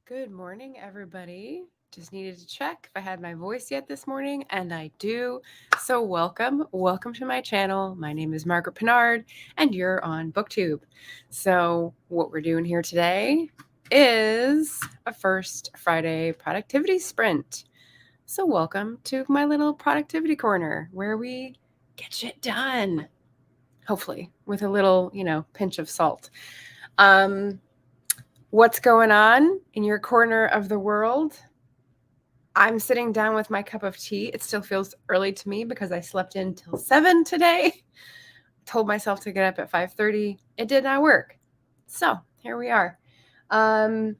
Good morning, everybody. Just needed to check if I had my voice yet this morning, and I do. So, welcome to my channel. My name is Margaret Pinard, and you're on BookTube. So, what we're doing here today is a first Friday productivity sprint. So, welcome to my little productivity corner where we get shit done, hopefully, with a little, pinch of salt. What's going on in your corner of the world? I'm sitting down with my cup of tea. It still feels early to me because I slept in till 7 today. Told myself to get up at 5:30. It did not work. So, here we are. I'm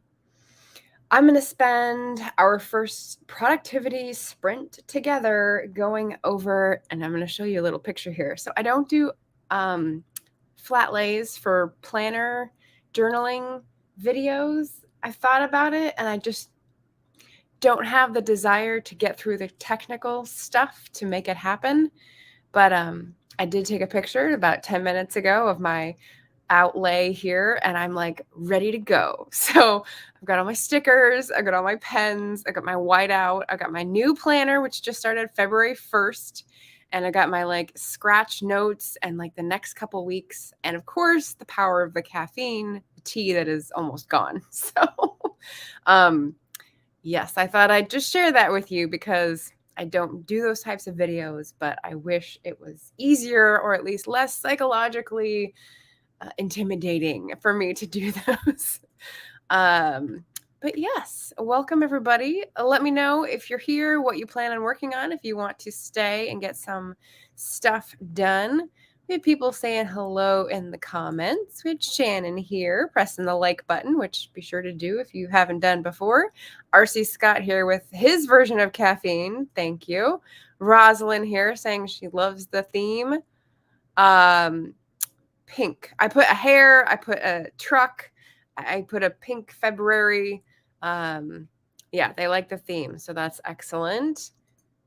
going to spend our first productivity sprint together going over, and I'm going to show you a little picture here. So, I don't do flat lays for planner journaling videos. I thought about it and I just don't have the desire to get through the technical stuff to make it happen. But I did take a picture about 10 minutes ago of my outlay here and I'm like ready to go. So I've got all my stickers, I've got all my pens, I got my whiteout, I got my new planner, which just started February 1st. And I got my like scratch notes and like the next couple weeks. And of course, the power of the caffeine, the tea that is almost gone. So, yes, I thought I'd just share that with you because I don't do those types of videos, but I wish it was easier or at least less psychologically intimidating for me to do those. But yes, welcome everybody. Let me know if you're here, what you plan on working on, if you want to stay and get some stuff done. We had people saying hello in the comments. We had Shannon here pressing the like button, which be sure to do if you haven't done before. RC Scott here with his version of caffeine. Thank you. Rosalind here saying she loves the theme. Pink. I put a hair, I put a truck, I put a pink February. Yeah, they like the theme, so that's excellent.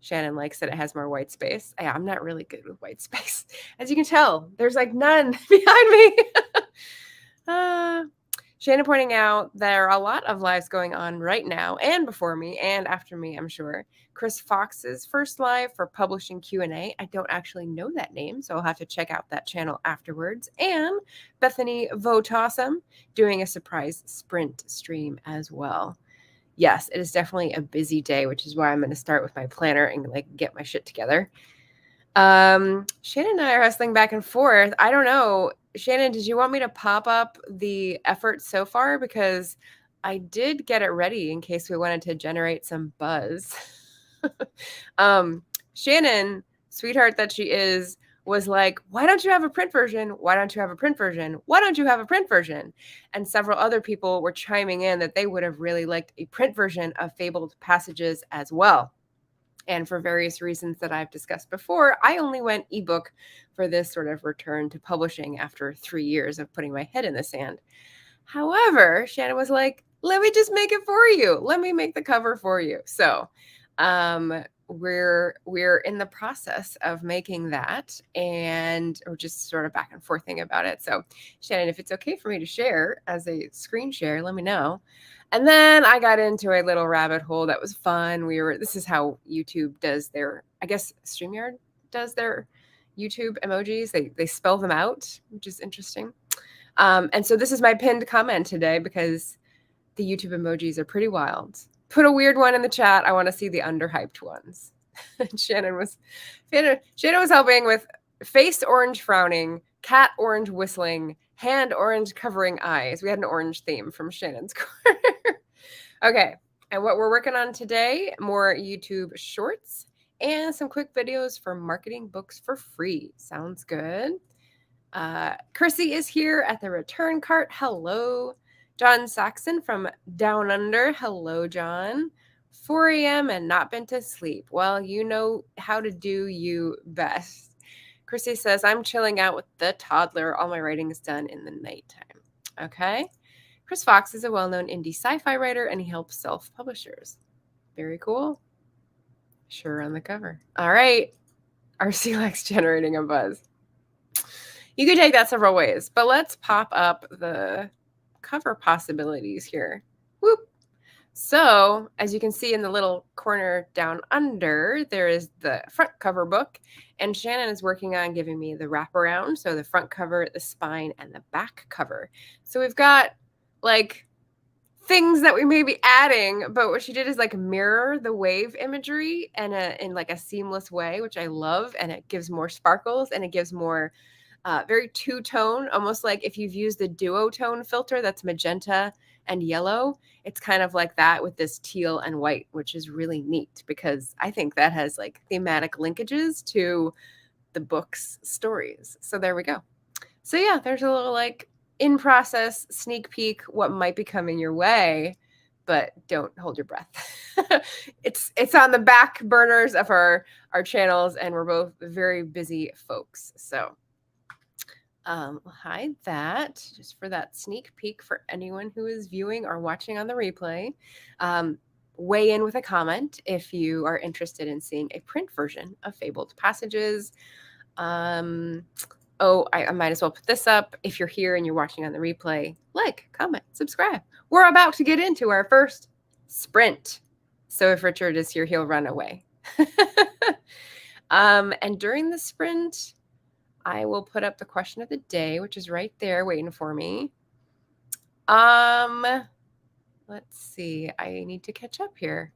Shannon likes that it has more white space. Yeah, I'm not really good with white space. As you can tell, there's like none behind me. Shannon pointing out there are a lot of lives going on right now and before me and after me, I'm sure. Chris Fox's first live for publishing Q&A. I don't actually know that name, so I'll have to check out that channel afterwards. And Bethany Votossum doing a surprise sprint stream as well. Yes, it is definitely a busy day, which is why I'm going to start with my planner and like get my shit together. Shannon and I are hustling back and forth. I don't know. Shannon, did you want me to pop up the effort so far? Because I did get it ready in case we wanted to generate some buzz. Shannon, sweetheart that she is, was like, why don't you have a print version? Why don't you have a print version? Why don't you have a print version? And several other people were chiming in that they would have really liked a print version of Fabled Passages as well. And for various reasons that I've discussed before, I only went ebook for this sort of return to publishing after 3 years of putting my head in the sand. However, Shannon was like, let me just make it for you. Let me make the cover for you. So we're in the process of making that, and we're just sort of back and forthing about it. So Shannon, if it's okay for me to share as a screen share, let me know. And then I got into a little rabbit hole that was fun. This is how YouTube does their, I guess StreamYard does their YouTube emojis. They spell them out, which is interesting. And so this is my pinned comment today because the YouTube emojis are pretty wild. Put a weird one in the chat. I want to see the underhyped ones. Shannon was helping with face orange frowning, cat orange whistling, hand orange covering eyes. We had an orange theme from Shannon's corner. Okay, and what we're working on today, more YouTube shorts and some quick videos for marketing books for free. Sounds good. Chrissy is here at the return cart. Hello. John Saxon from Down Under. Hello, John. 4 a.m. and not been to sleep. Well, you know how to do you best. Chrissy says, I'm chilling out with the toddler. All my writing is done in the nighttime. Okay. Chris Fox is a well-known indie sci-fi writer, and he helps self-publishers. Very cool. Sure on the cover. All right. RC likes generating a buzz. You could take that several ways, but let's pop up the cover possibilities here. Whoop. So, as you can see in the little corner down under, there is the front cover book, and Shannon is working on giving me the wraparound. So, the front cover, the spine, and the back cover. So, we've got like things that we may be adding, but what she did is like mirror the wave imagery in like a seamless way, which I love, and it gives more sparkles and it gives more very two-tone, almost like if you've used the duotone filter that's magenta and yellow, it's kind of like that with this teal and white, which is really neat because I think that has like thematic linkages to the book's stories. So there we go. So yeah, there's a little like in process sneak peek what might be coming your way, but don't hold your breath. It's on the back burners of our channels, and we're both very busy folks. So we'll hide that just for that sneak peek for anyone who is viewing or watching on the replay. Weigh in with a comment if you are interested in seeing a print version of Fabled Passages. I might as well put this up. If you're here and you're watching on the replay, like, comment, subscribe. We're about to get into our first sprint. So if Richard is here, he'll run away. And during the sprint, I will put up the question of the day, which is right there waiting for me. Let's see. I need to catch up here.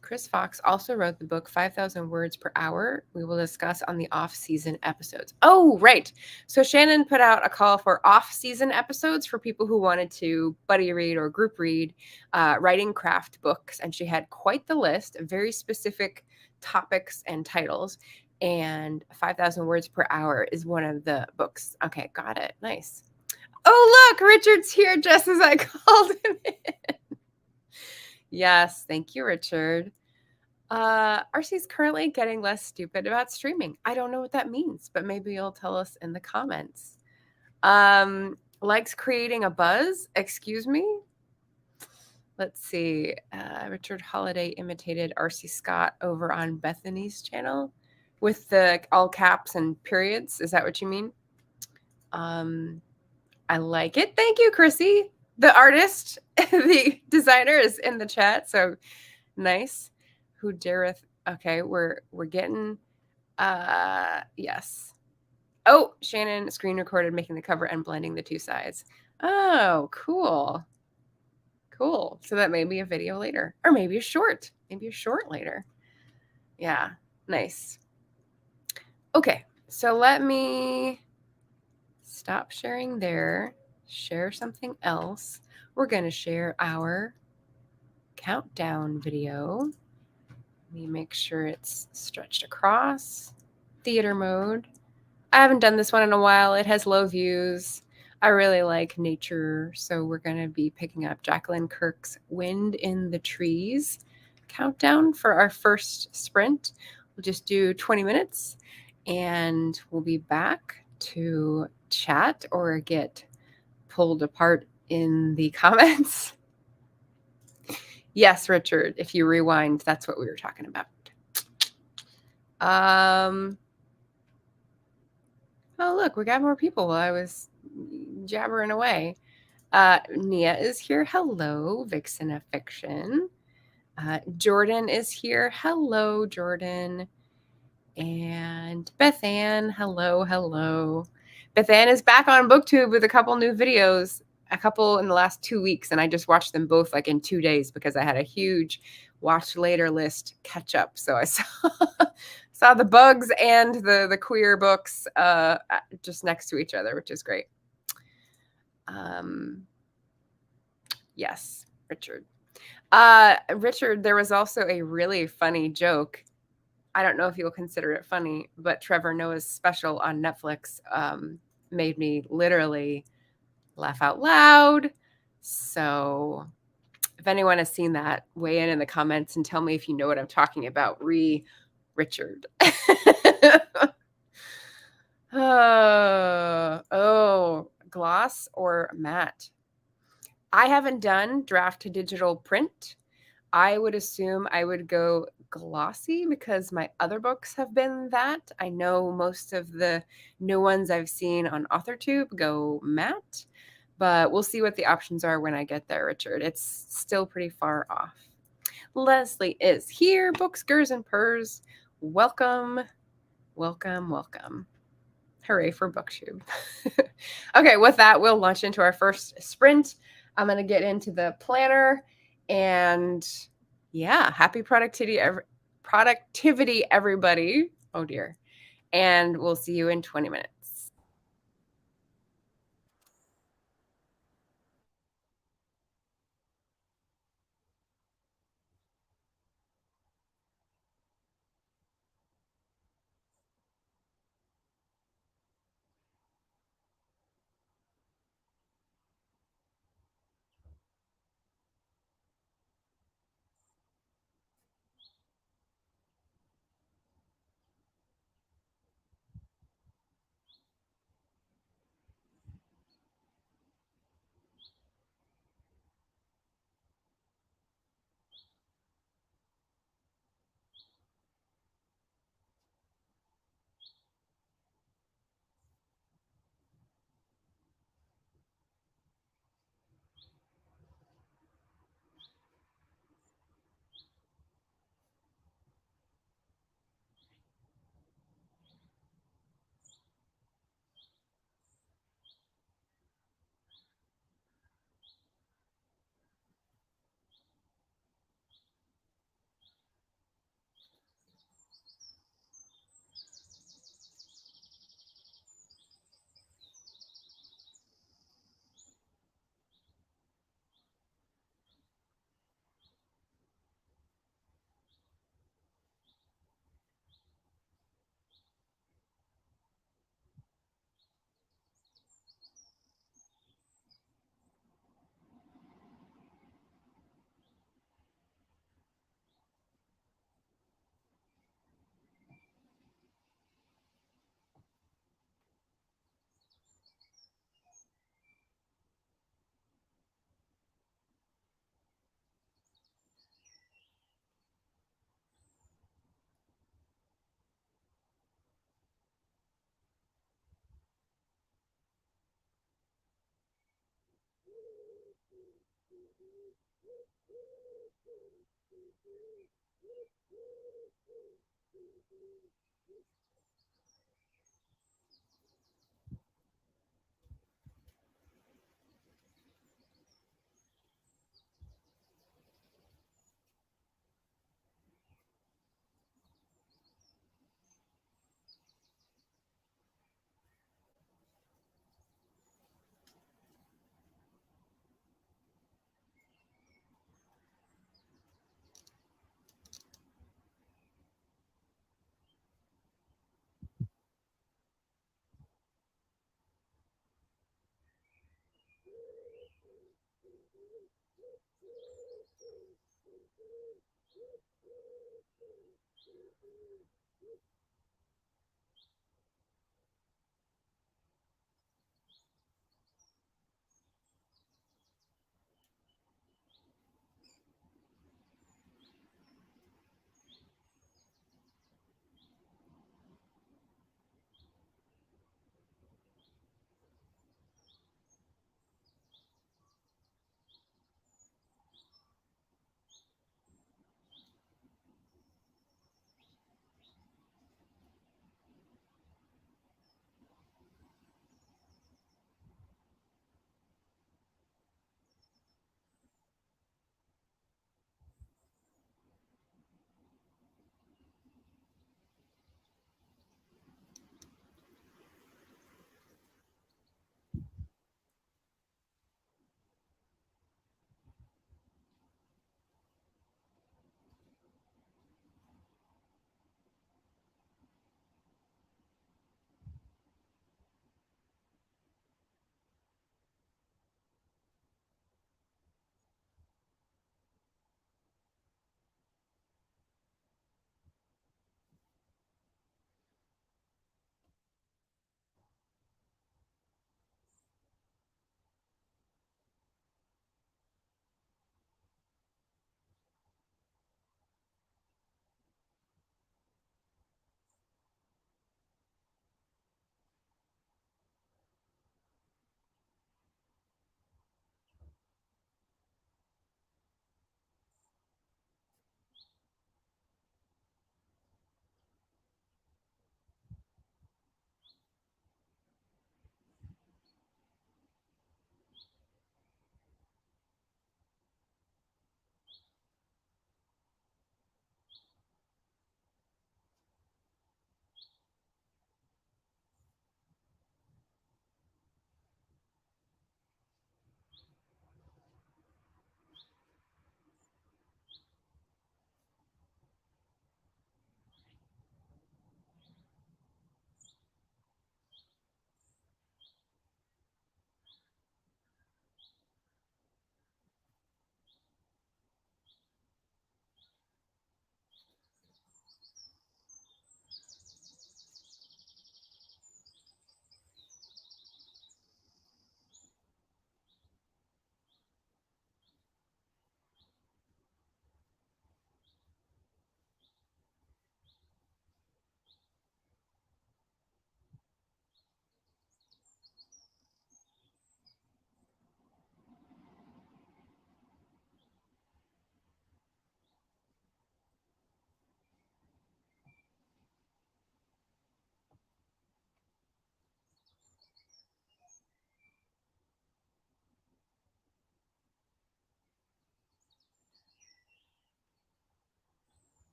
Chris Fox also wrote the book 5,000 Words Per Hour. We will discuss on the off-season episodes. Oh, right. So Shannon put out a call for off-season episodes for people who wanted to buddy read or group read writing craft books. And she had quite the list of very specific topics and titles. And 5,000 Words Per Hour is one of the books. Okay, got it. Nice. Oh, look, Richard's here just as I called him in. Yes, thank you, Richard. RC's currently getting less stupid about streaming. I don't know what that means, but maybe you'll tell us in the comments. Likes creating a buzz. Excuse me? Let's see. Richard Holiday imitated RC Scott over on Bethany's channel with the all caps and periods. Is that what you mean? I like it. Thank you, Chrissy. The artist, the designer is in the chat. So nice. Who dareth? Okay, we're getting yes. Oh, Shannon screen recorded making the cover and blending the two sides. Oh, cool. Cool. So that may be a video later, or maybe a short. Maybe a short later. Yeah, nice. Okay, so let me stop sharing there. Share something else. We're going to share our countdown video. Let me make sure it's stretched across. Theater mode. I haven't done this one in a while. It has low views. I really like nature, so we're going to be picking up Jacqueline Kirk's Wind in the Trees countdown for our first sprint. We'll just do 20 minutes, and we'll be back to chat or get pulled apart in the comments. Yes, Richard, if you rewind, that's what we were talking about. Oh, look, we got more people while I was jabbering away. Nia is here. Hello, Vixen of Fiction. Jordan is here. Hello, Jordan. And Beth Ann. Hello, hello. Beth Ann is back on BookTube with a couple new videos, a couple in the last 2 weeks, and I just watched them both like in 2 days because I had a huge watch later list catch up. So I saw the bugs and the queer books just next to each other, which is great. Yes, Richard. Richard, there was also a really funny joke. I don't know if you'll consider it funny, but Trevor Noah's special on Netflix made me literally laugh out loud. So if anyone has seen that, weigh in the comments and tell me if you know what I'm talking about. Richard. Oh, gloss or matte? I haven't done draft to digital print. I would assume I would go glossy because my other books have been that. I know most of the new ones I've seen on AuthorTube go matte, but we'll see what the options are when I get there, Richard. It's still pretty far off. Leslie is here. Books, Gers, and Purrs. Welcome, welcome, welcome. Hooray for BookTube. Okay, with that, we'll launch into our first sprint. I'm going to get into the planner and yeah, happy productivity, everybody. Oh dear. And we'll see you in 20 minutes.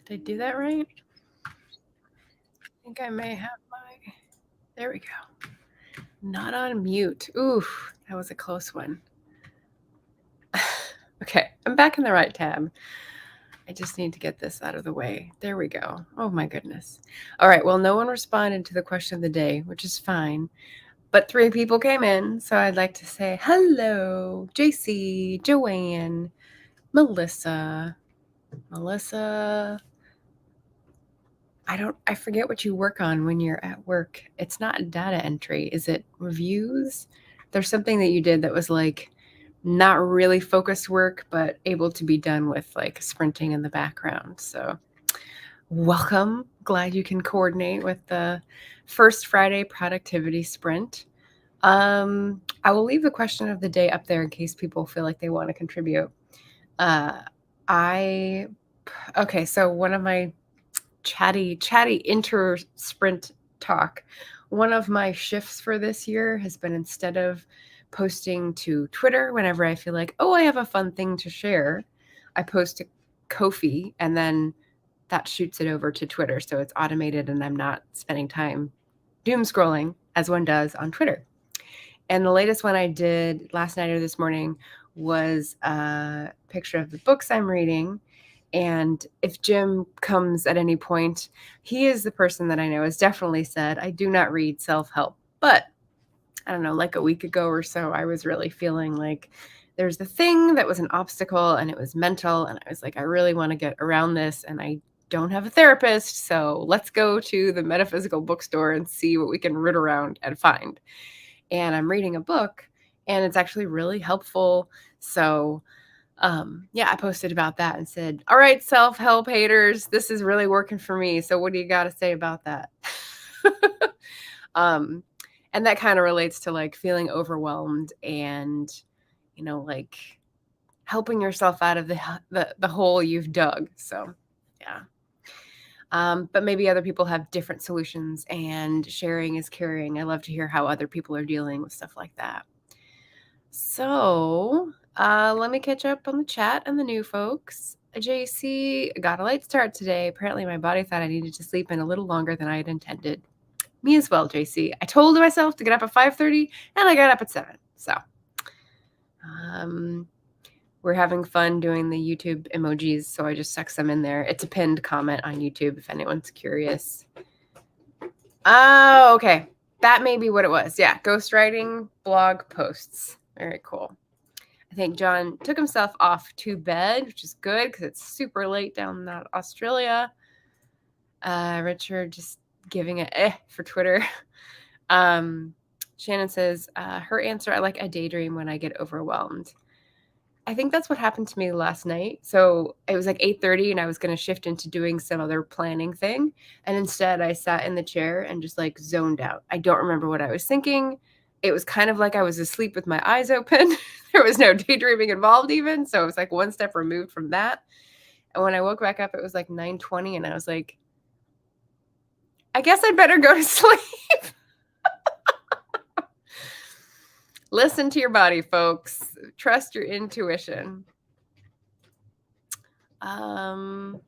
Did I do that right? I think I may have my. There we go. Not on mute. Oof, that was a close one. Okay, I'm back in the right tab. I just need to get this out of the way. There we go. Oh my goodness. All right. Well, no one responded to the question of the day, which is fine. But 3 people came in, so I'd like to say hello, JC, Joanne, Melissa. Melissa, I forget what you work on when you're at work. It's not data entry. Is it reviews? There's something that you did that was like not really focused work, but able to be done with like sprinting in the background. So welcome. Glad you can coordinate with the first Friday productivity sprint. I will leave the question of the day up there in case people feel like they want to contribute. Okay, so one of my chatty inter sprint talk, one of my shifts for this year has been, instead of posting to Twitter whenever I feel like, oh, I have a fun thing to share, I post to Ko-fi, and then that shoots it over to Twitter. So it's automated and I'm not spending time doom scrolling as one does on Twitter. And the latest one I did last night or this morning was a picture of the books I'm reading. And if Jim comes at any point, he is the person that I know has definitely said, I do not read self-help. But I don't know, like a week ago or so, I was really feeling like there's the thing that was an obstacle and it was mental. And I was like, I really want to get around this. And I don't have a therapist. So let's go to the metaphysical bookstore and see what we can root around and find. And I'm reading a book and it's actually really helpful. So yeah, I posted about that and said, all right, self-help haters, this is really working for me. So what do you got to say about that? And that kind of relates to like feeling overwhelmed and, like helping yourself out of the hole you've dug. So yeah. But maybe other people have different solutions, and sharing is caring. I love to hear how other people are dealing with stuff like that. So let me catch up on the chat and the new folks. JC, got a late start today. Apparently my body thought I needed to sleep in a little longer than I had intended. Me as well, JC. I told myself to get up at 5:30 and I got up at 7. So we're having fun doing the YouTube emojis, so I just stuck them in there. It's a pinned comment on YouTube if anyone's curious. Oh, okay. That may be what it was. Yeah, ghostwriting blog posts. Very cool. I think John took himself off to bed, which is good because it's super late down in Australia. Richard just giving it for Twitter. Shannon says, her answer, I like a daydream when I get overwhelmed. I think that's what happened to me last night. So it was like 8:30 and I was going to shift into doing some other planning thing. And instead I sat in the chair and just like zoned out. I don't remember what I was thinking. It was kind of like I was asleep with my eyes open. There was no daydreaming involved even. So it was like one step removed from that. And when I woke back up, it was like 9:20 and I was like, I guess I'd better go to sleep. Listen to your body, folks. Trust your intuition. Oh,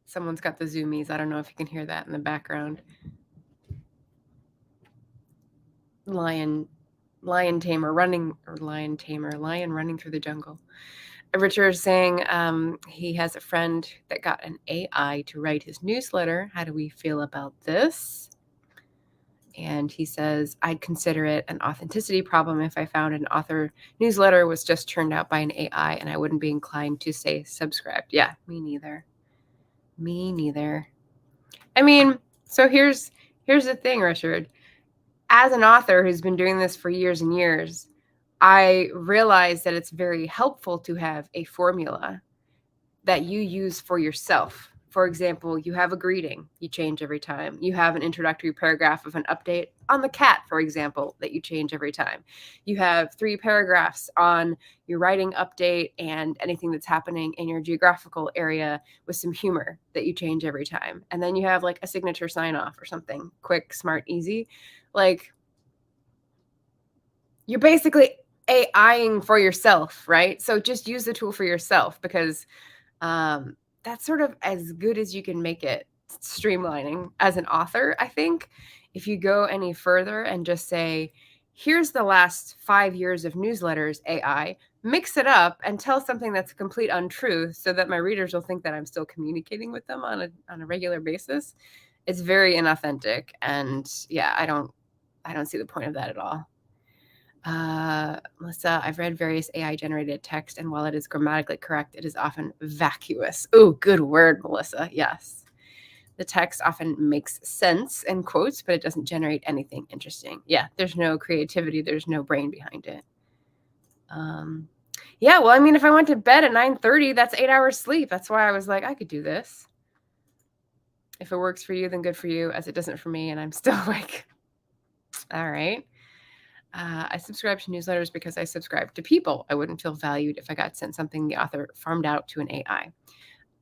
someone's got the zoomies. I don't know if you can hear that in the background. Lion running through the jungle. Richard is saying he has a friend that got an AI to write his newsletter. How do we feel about this? And he says, I'd consider it an authenticity problem if I found an author newsletter was just turned out by an AI and I wouldn't be inclined to say subscribed. Yeah, me neither. I mean, so here's the thing, Richard. As an author who's been doing this for years and years, I realize that it's very helpful to have a formula that you use for yourself. For example, you have a greeting, you change every time. You have an introductory paragraph of an update on the cat, for example, that you change every time. You have 3 paragraphs on your writing update and anything that's happening in your geographical area with some humor that you change every time. And then you have like a signature sign off or something quick, smart, easy. Like, you're basically AIing for yourself, right? So just use the tool for yourself, because that's sort of as good as you can make it streamlining as an author. I think if you go any further and just say, here's the last 5 years of newsletters, AI, mix it up and tell something that's a complete untruth so that my readers will think that I'm still communicating with them on a regular basis, It's very inauthentic, and yeah, I don't see the point of that at all. Melissa, I've read various AI generated text, and while it is grammatically correct, it is often vacuous. Oh, good word, Melissa. Yes. The text often makes sense in quotes, but it doesn't generate anything interesting. Yeah, there's no creativity, there's no brain behind it. Yeah, well, I mean, if I went to bed at 9:30, that's 8 hours sleep. That's why I was like, I could do this. If it works for you, then good for you, as it doesn't for me, and I'm still awake. All right. I subscribe to newsletters because I subscribe to people. I wouldn't feel valued if I got sent something the author farmed out to an AI.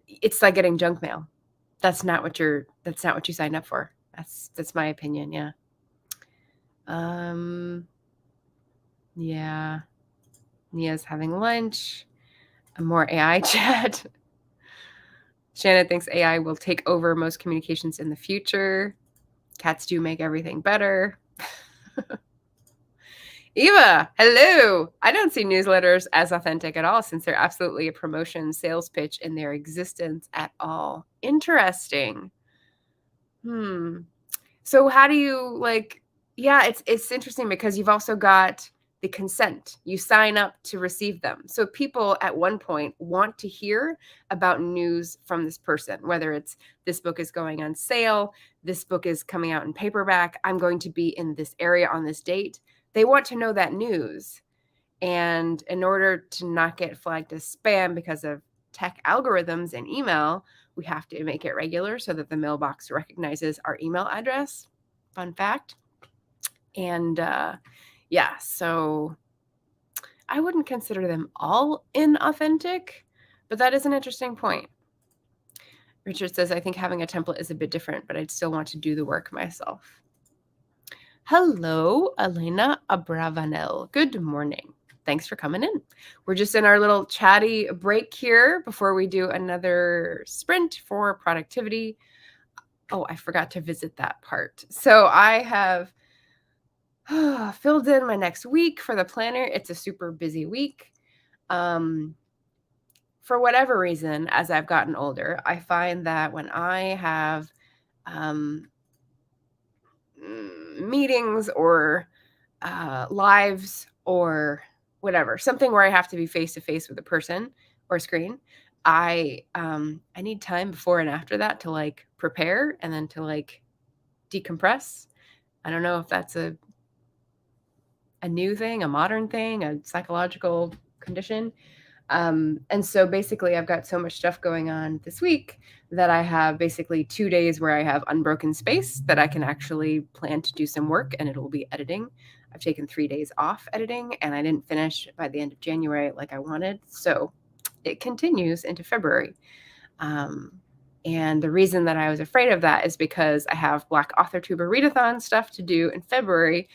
It's like getting junk mail. That's not what you signed up for. That's my opinion, yeah. Yeah. Nia's having lunch. More AI chat. Shannon thinks AI will take over most communications in the future. Cats do make everything better. Eva, hello. I don't see newsletters as authentic at all since they're absolutely a promotion sales pitch in their existence at all. Interesting. So how do you yeah, it's interesting because you've also got the consent. You sign up to receive them. So people at one point want to hear about news from this person, whether it's this book is going on sale, this book is coming out in paperback, I'm going to be in this area on this date. They want to know that news. And in order to not get flagged as spam because of tech algorithms and email, we have to make it regular so that the mailbox recognizes our email address. Fun fact. And yeah, so I wouldn't consider them all inauthentic, but that is an interesting point. Richard says, I think having a template is a bit different, but I'd still want to do the work myself. Hello, Elena Abravanel. Good morning. Thanks for coming in. We're just in our little chatty break here before we do another sprint for productivity. Oh, I forgot to visit that part. So I have filled in my next week for the planner. It's a super busy week. For whatever reason, as I've gotten older, I find that when I have meetings or lives or whatever, something where I have to be face to face with a person or screen, I need time before and after that to prepare and then to decompress. I don't know if that's a new thing, a modern thing, a psychological condition. And so basically I've got so much stuff going on this week that I have basically 2 days where I have unbroken space that I can actually plan to do some work, and it'll be editing. I've taken 3 days off editing, and I didn't finish by the end of January like I wanted. So it continues into February. And the reason that I was afraid of that is because I have Black AuthorTuber readathon stuff to do in February,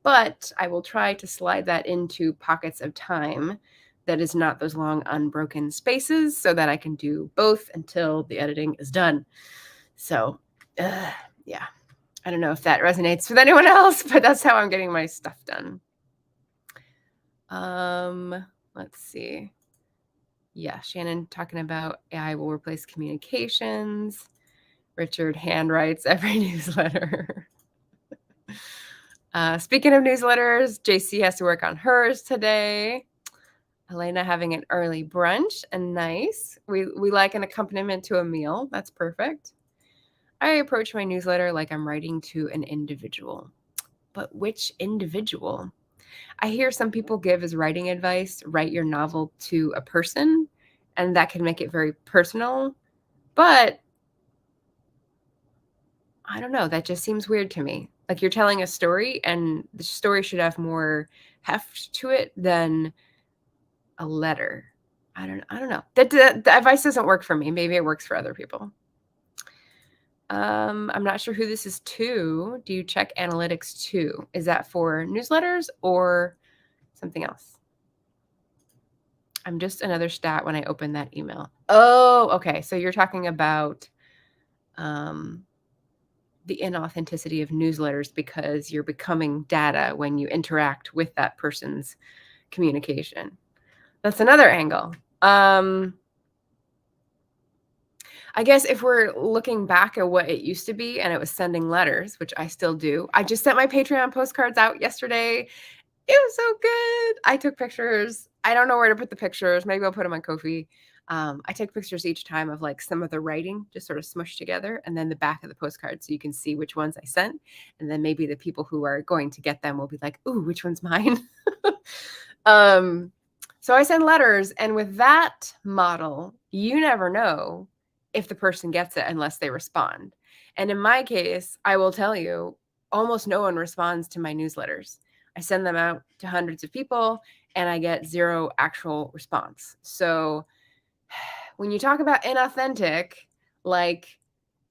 but I will try to slide that into pockets of time that is not those long unbroken spaces so that I can do both until the editing is done. So, yeah, I don't know if that resonates with anyone else, but that's how I'm getting my stuff done. Let's see. Yeah, Shannon talking about AI will replace communications. Richard handwrites every newsletter. Speaking of newsletters, JC has to work on hers today. Elena having an early brunch, and nice. We like an accompaniment to a meal. That's perfect. I approach my newsletter like I'm writing to an individual. But which individual? I hear some people give as writing advice, write your novel to a person, and that can make it very personal. But I don't know. That just seems weird to me. Like you're telling a story, and the story should have more heft to it than a letter. I don't know. The advice doesn't work for me. Maybe it works for other people. I'm not sure who this is to. Do you check analytics too? Is that for newsletters or something else? I'm just another stat when I open that email. Oh, okay. So you're talking about the inauthenticity of newsletters because you're becoming data when you interact with that person's communication. That's another angle. I guess if we're looking back at what it used to be and it was sending letters, which I still do. I just sent my Patreon postcards out yesterday. It was so good. I took pictures. I don't know where to put the pictures. Maybe I'll put them on Ko-fi. I take pictures each time of like some of the writing just sort of smushed together, and then the back of the postcard so you can see which ones I sent. And then maybe the people who are going to get them will be like, ooh, which one's mine? um, so I send letters, and with that model, you never know if the person gets it unless they respond. And in my case, I will tell you, almost no one responds to my newsletters. I send them out to hundreds of people and I get zero actual response. So when you talk about inauthentic, like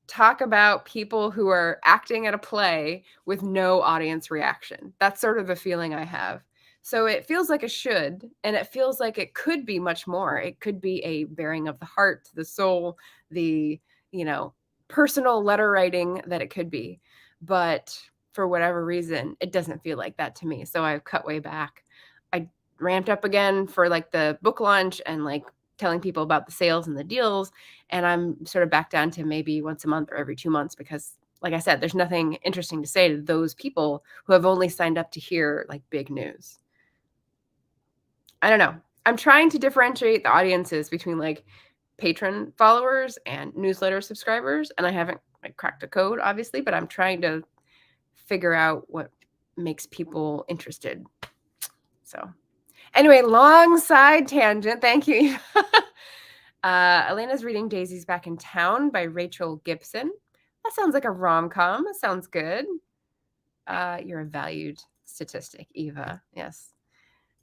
talk about people who are acting at a play with no audience reaction. That's sort of the feeling I have. So it feels like a should, and it feels like it could be much more. It could be a bearing of the heart, the soul, the, personal letter writing that it could be. But for whatever reason, it doesn't feel like that to me. So I've cut way back. I ramped up again for like the book launch and like telling people about the sales and the deals. And I'm sort of back down to maybe once a month or every 2 months because, like I said, there's nothing interesting to say to those people who have only signed up to hear like big news. I don't know. I'm trying to differentiate the audiences between like patron followers and newsletter subscribers. And I haven't like cracked a code, obviously, but I'm trying to figure out what makes people interested. So anyway, long side tangent. Thank you. Elena's reading Daisy's Back in Town by Rachel Gibson. That sounds like a rom-com. That sounds good. You're a valued statistic, Eva. Yes.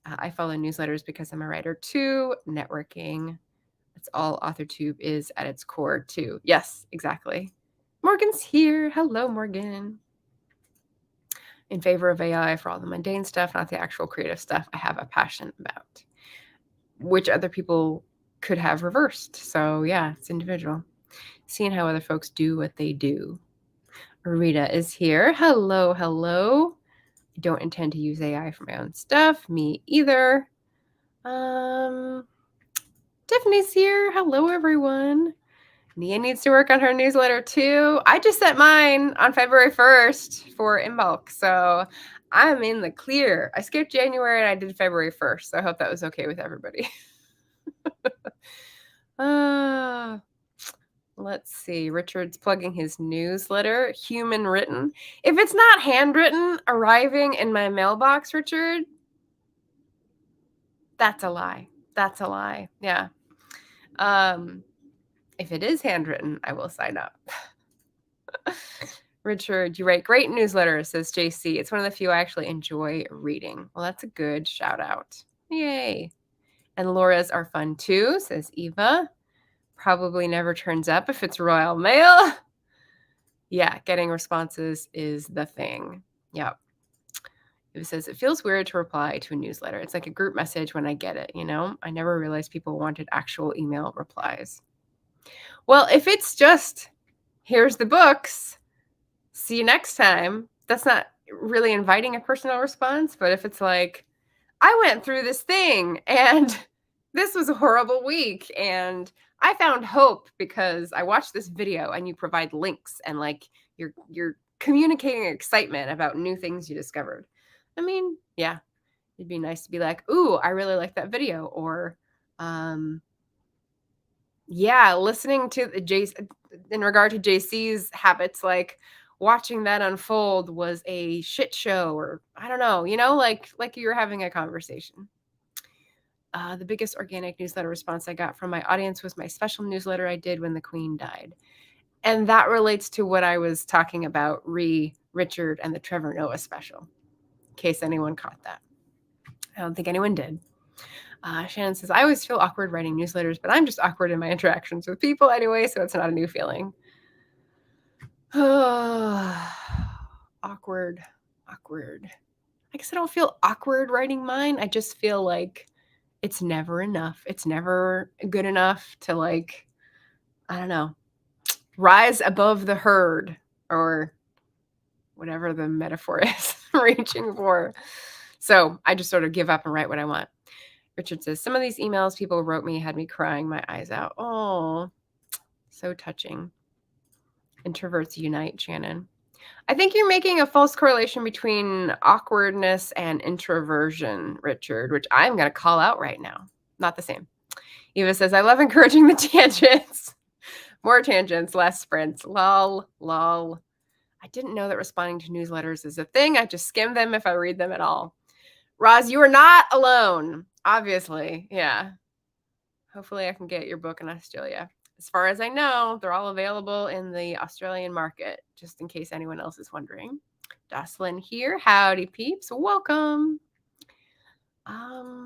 I follow newsletters because I'm a writer too. Networking. That's all AuthorTube is at its core too. Yes, exactly. Morgan's here. Hello, Morgan. In favor of AI for all the mundane stuff, not the actual creative stuff I have a passion about, which other people could have reversed. So yeah, it's individual. Seeing how other folks do what they do. Rita is here. Hello, hello. I don't intend to use AI for my own stuff. Me either. Tiffany's here. Hello, everyone. Nia needs to work on her newsletter too. I just sent mine on February 1st for Inbulk, so I'm in the clear. I skipped January and I did February 1st, so I hope that was okay with everybody. Let's see. Richard's plugging his newsletter, Human Written. If it's not handwritten arriving in my mailbox, Richard, that's a lie. That's a lie. Yeah. If it is handwritten, I will sign up. Richard, you write great newsletters, says JC. It's one of the few I actually enjoy reading. Well, that's a good shout out. Yay. And Laura's are fun too, says Eva. Probably never turns up if it's Royal Mail. Yeah, getting responses is the thing. Yep. It says, it feels weird to reply to a newsletter. It's like a group message when I get it, I never realized people wanted actual email replies. Well, if it's just, here's the books, see you next time, that's not really inviting a personal response. But if it's like, I went through this thing and this was a horrible week and I found hope because I watched this video, and you provide links and like you're communicating excitement about new things you discovered. I mean, yeah, it'd be nice to be like, ooh, I really like that video. Or, yeah, listening to in regard to JC's habits, like watching that unfold was a shit show, or I don't know, like you're having a conversation. The biggest organic newsletter response I got from my audience was my special newsletter I did when the Queen died. And that relates to what I was talking about, Richard and the Trevor Noah special, in case anyone caught that. I don't think anyone did. Shannon says, I always feel awkward writing newsletters, but I'm just awkward in my interactions with people anyway, so it's not a new feeling. Awkward. I guess I don't feel awkward writing mine. I just feel like it's never enough. It's never good enough to like, I don't know, rise above the herd or whatever the metaphor is reaching for. So I just sort of give up and write what I want. Richard says, some of these emails people wrote me had me crying my eyes out. Oh, So touching. Introverts unite, Shannon. I think you're making a false correlation between awkwardness and introversion, Richard, which I'm going to call out right now. Not the same. Eva says, I love encouraging the tangents. More tangents, less sprints. Lol, lol. I didn't know that responding to newsletters is a thing. I just skim them if I read them at all. Roz, you are not alone, obviously. Yeah. Hopefully I can get your book in Australia. As far as I know, they're all available in the Australian market, just in case anyone else is wondering. Jocelyn here. Howdy, peeps. Welcome.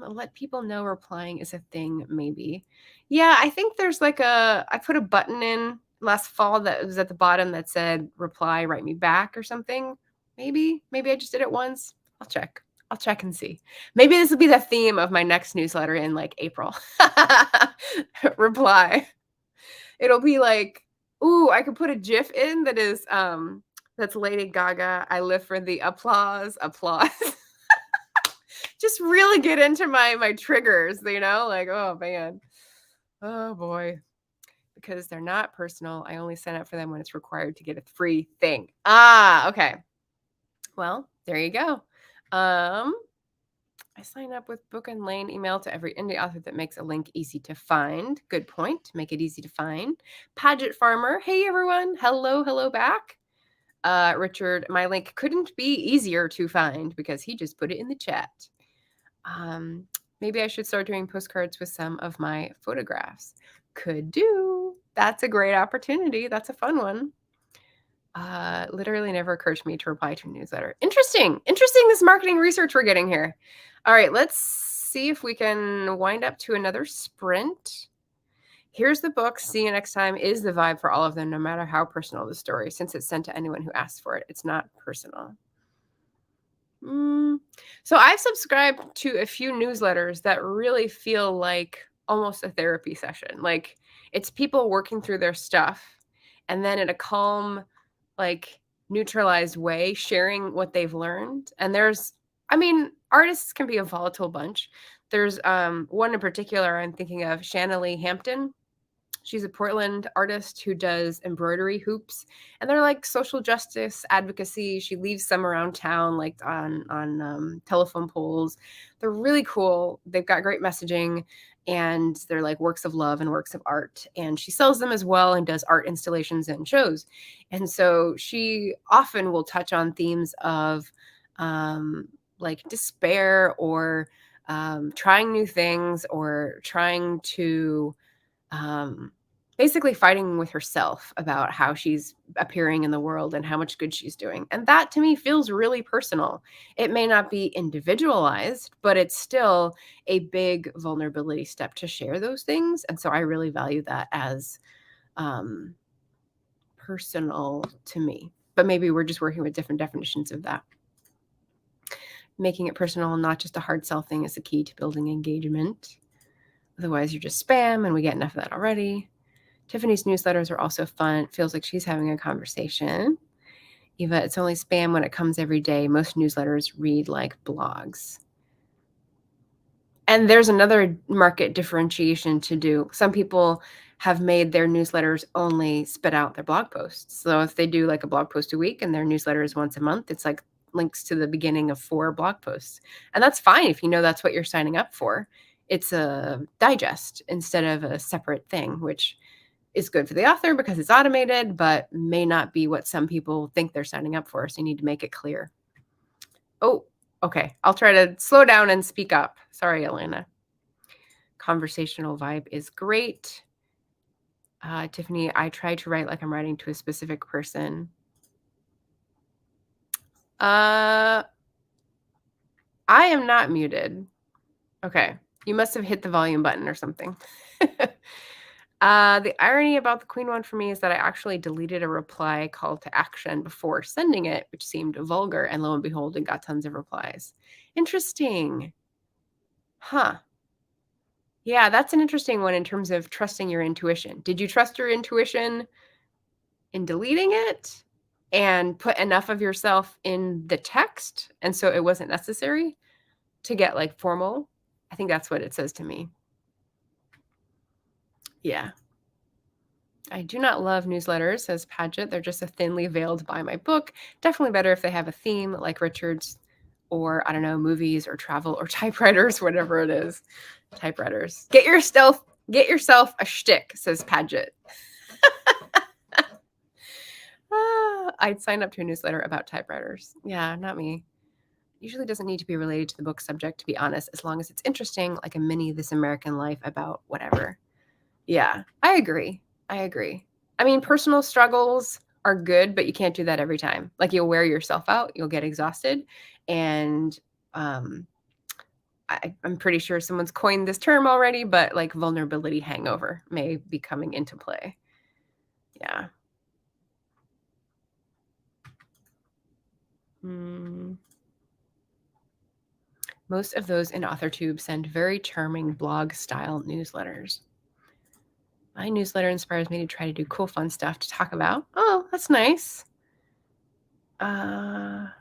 Let people know replying is a thing, maybe. Yeah, I think there's like I put a button in last fall that was at the bottom that said reply, write me back or something. Maybe I just did it once. I'll check and see. Maybe this will be the theme of my next newsletter in like April. Reply. It'll be like, ooh, I could put a GIF in that is that's Lady Gaga. I live for the applause. Just really get into my triggers, like, oh man. Oh boy. Because they're not personal. I only sign up for them when it's required to get a free thing. Ah, okay. Well, there you go. I sign up with Book and Lane email to every indie author that makes a link easy to find. Good point. Make it easy to find. Paget Farmer. Hey, everyone. Hello back. Richard, my link couldn't be easier to find because he just put it in the chat. Maybe I should start doing postcards with some of my photographs. Could do. That's a great opportunity. That's a fun one. Literally never occurred to me to reply to a newsletter. Interesting, this marketing research we're getting here. All right, let's see if we can wind up to another sprint. Here's the book. See you next time is the vibe for all of them, no matter how personal the story, since it's sent to anyone who asks for it. It's not personal. So I've subscribed to a few newsletters that really feel like almost a therapy session. Like it's people working through their stuff and then in a calm, like neutralized way, sharing what they've learned. And artists can be a volatile bunch. There's one in particular I'm thinking of, Shanna Lee Hampton. She's a Portland artist who does embroidery hoops, and they're like social justice advocacy. She leaves some around town, like on telephone poles. They're really cool. They've got great messaging, and they're like works of love and works of art. And she sells them as well and does art installations and shows. And so she often will touch on themes of like despair or trying new things or trying to basically fighting with herself about how she's appearing in the world and how much good she's doing. And that to me feels really personal. It may not be individualized, but it's still a big vulnerability step to share those things. And so I really value that as personal to me. But maybe we're just working with different definitions of that. Making it personal, not just a hard sell thing, is the key to building engagement. Otherwise, you're just spam, and we get enough of that already. Tiffany's newsletters are also fun. It feels like she's having a conversation. Eva, it's only spam when it comes every day. Most newsletters read like blogs. And there's another market differentiation to do. Some people have made their newsletters only spit out their blog posts. So if they do like a blog post a week and their newsletter is once a month, it's like links to the beginning of 4 blog posts. And that's fine if you know that's what you're signing up for. It's a digest instead of a separate thing, which is good for the author because it's automated, but may not be what some people think they're signing up for. So you need to make it clear. Oh, okay. I'll try to slow down and speak up. Sorry, Elena. Conversational vibe is great. Tiffany, I try to write like I'm writing to a specific person. I am not muted. Okay. You must have hit the volume button or something. The irony about the Queen one for me is that I actually deleted a reply call to action before sending it, which seemed vulgar, and lo and behold, it got tons of replies. Interesting. Huh. Yeah, that's an interesting one in terms of trusting your intuition. Did you trust your intuition in deleting it and put enough of yourself in the text, and so it wasn't necessary to get like formal? I think that's what it says to me. Yeah. I do not love newsletters, says Paget. They're just a thinly veiled buy my book. Definitely better if they have a theme like Richard's or I don't know, movies or travel or typewriters, whatever it is. Typewriters. Get yourself a shtick, says Paget. I'd sign up to a newsletter about typewriters. Yeah, not me. Usually doesn't need to be related to the book subject, to be honest, as long as it's interesting, like a mini This American Life about whatever. Yeah, I agree. I agree. I mean, personal struggles are good, but you can't do that every time. Like you'll wear yourself out, you'll get exhausted, and um, I'm pretty sure someone's coined this term already, but like vulnerability hangover may be coming into play. Yeah. Mm. Most of those in AuthorTube send very charming blog style newsletters. My newsletter inspires me to try to do cool, fun stuff to talk about. Oh, that's nice. I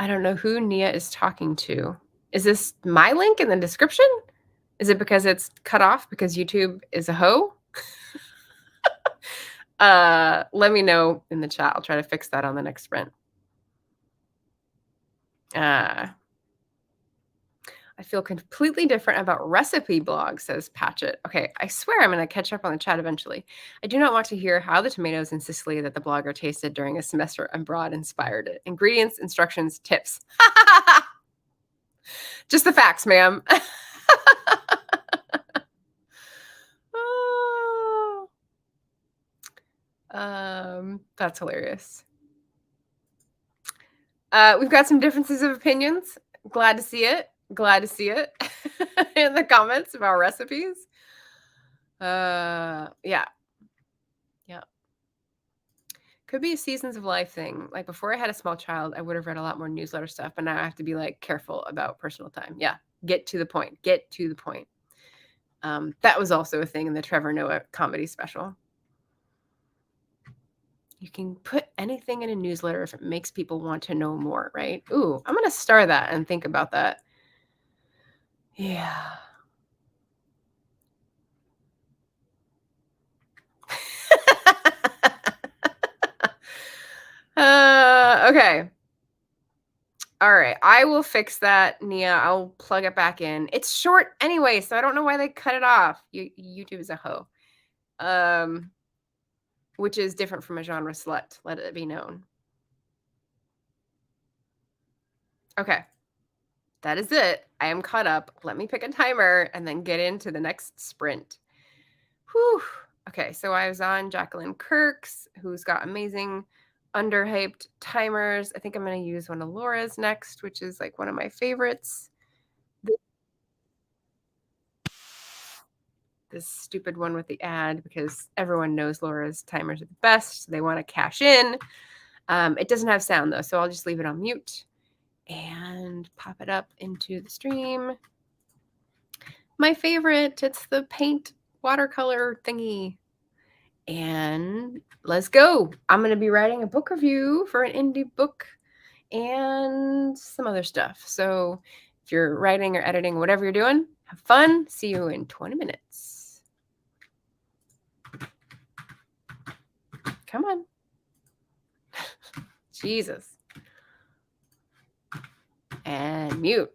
don't know who Nia is talking to. Is this my link in the description? Is it because it's cut off because YouTube is a hoe? Let me know in the chat. I'll try to fix that on the next sprint. Uh, I feel completely different about recipe blogs, says Patchett. Okay, I swear I'm going to catch up on the chat eventually. I do not want to hear how the tomatoes in Sicily that the blogger tasted during a semester abroad inspired it. Ingredients, instructions, tips. Just the facts, ma'am. Oh, that's hilarious. We've got some differences of opinions. Glad to see it. Glad to see it in the comments about recipes. Yeah. Yeah. Could be a seasons of life thing. Like before I had a small child, I would have read a lot more newsletter stuff, but now I have to be like careful about personal time. Yeah. Get to the point. Get to the point. That was also a thing in the Trevor Noah comedy special. You can put anything in a newsletter if it makes people want to know more, right? Ooh, I'm going to star that and think about that. Yeah. Okay. All right. I will fix that, Nia. I'll plug it back in. It's short anyway, so I don't know why they cut it off. YouTube is a hoe. Which is different from a genre slut, let it be known. Okay. That is it. I am caught up. Let me pick a timer and then get into the next sprint. Whew. Okay, so I was on Jacqueline Kirk's, who's got amazing underhyped timers. I think I'm going to use one of Laura's next, which is like one of my favorites. This stupid one with the ad because everyone knows Laura's timers are the best. So they want to cash in. It doesn't have sound though, so I'll just leave it on mute and pop it up into the stream. My favorite, it's the paint watercolor thingy. And let's go. I'm going to be writing a book review for an indie book and some other stuff. So if you're writing or editing, whatever you're doing, have fun. See you in 20 minutes. Come on. Jesus. And mute.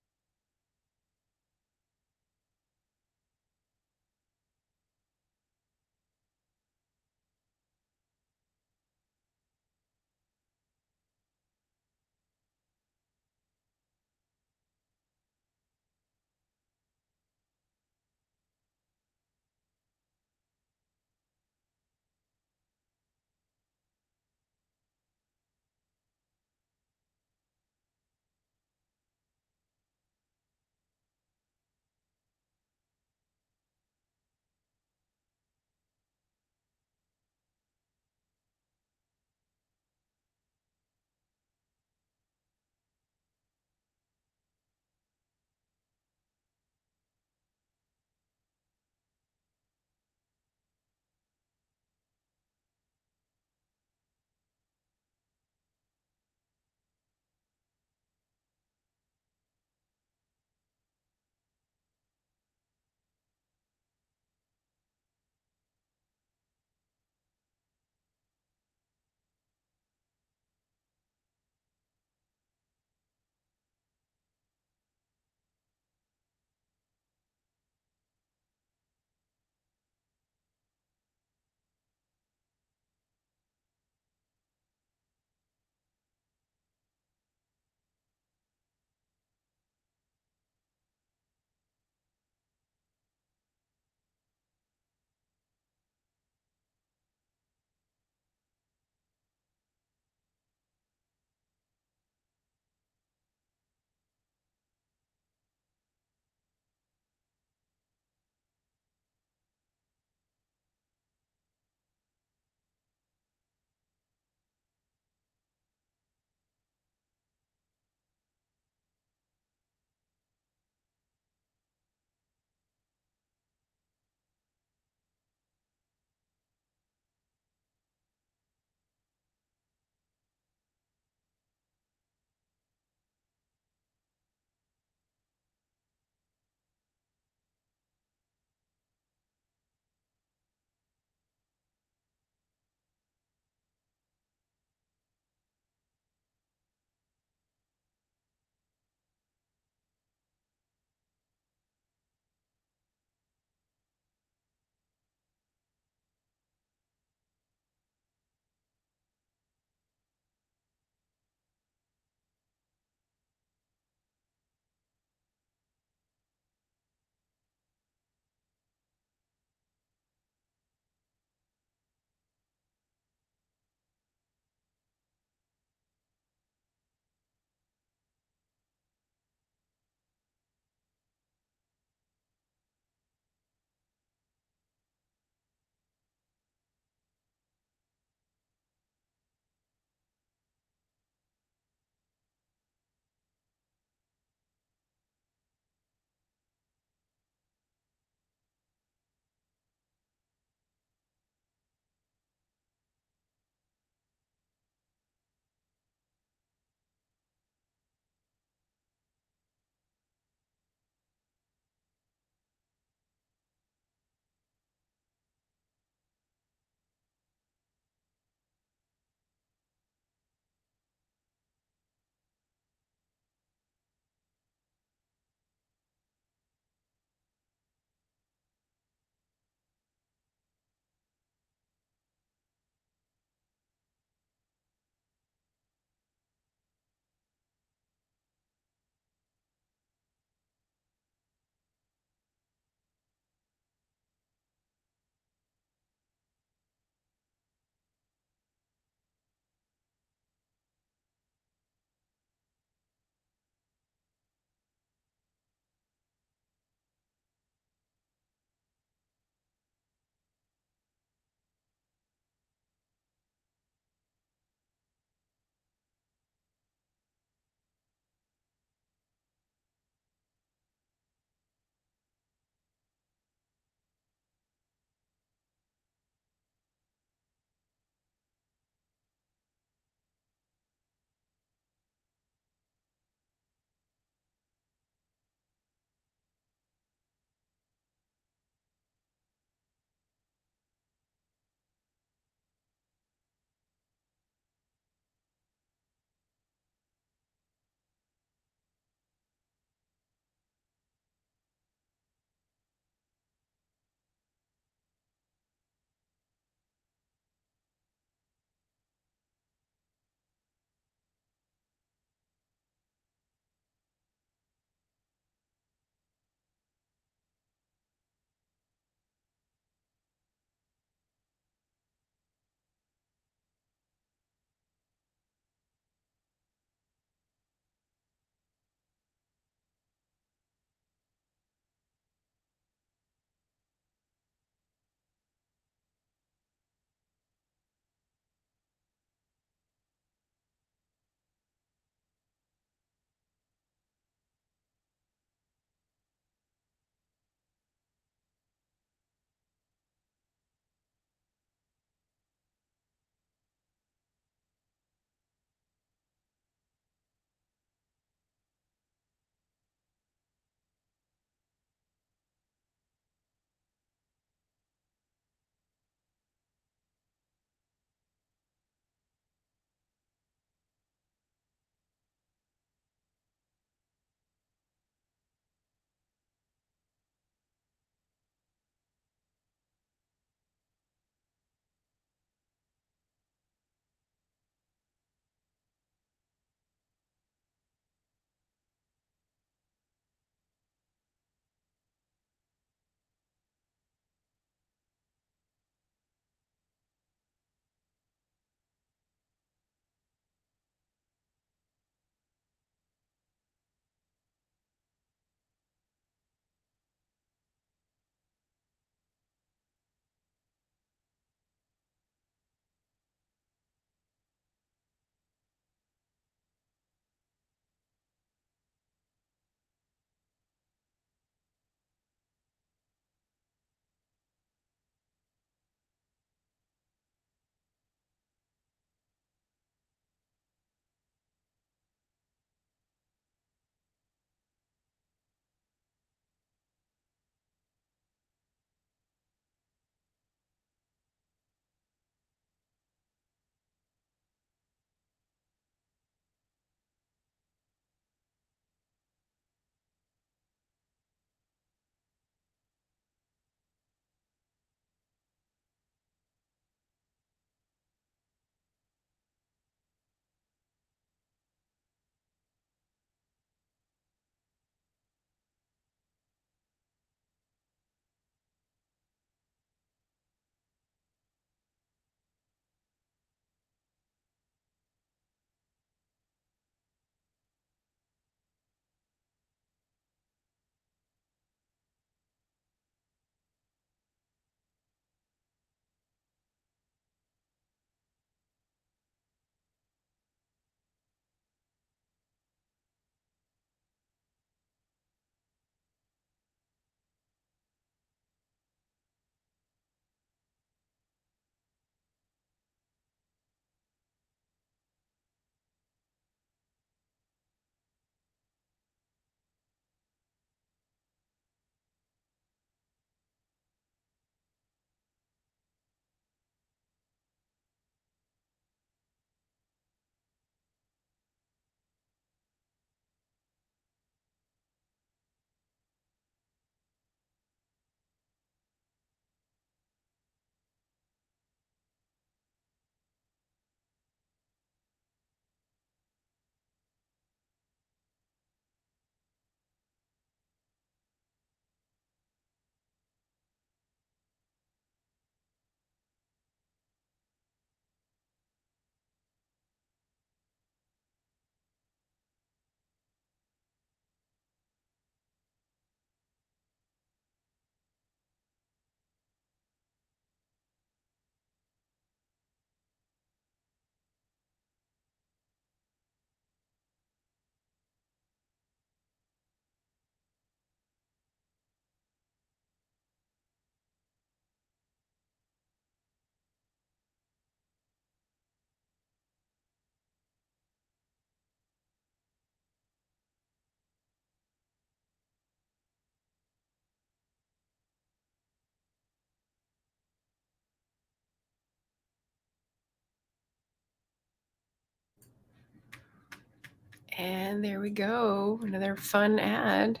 And there we go. Another fun ad.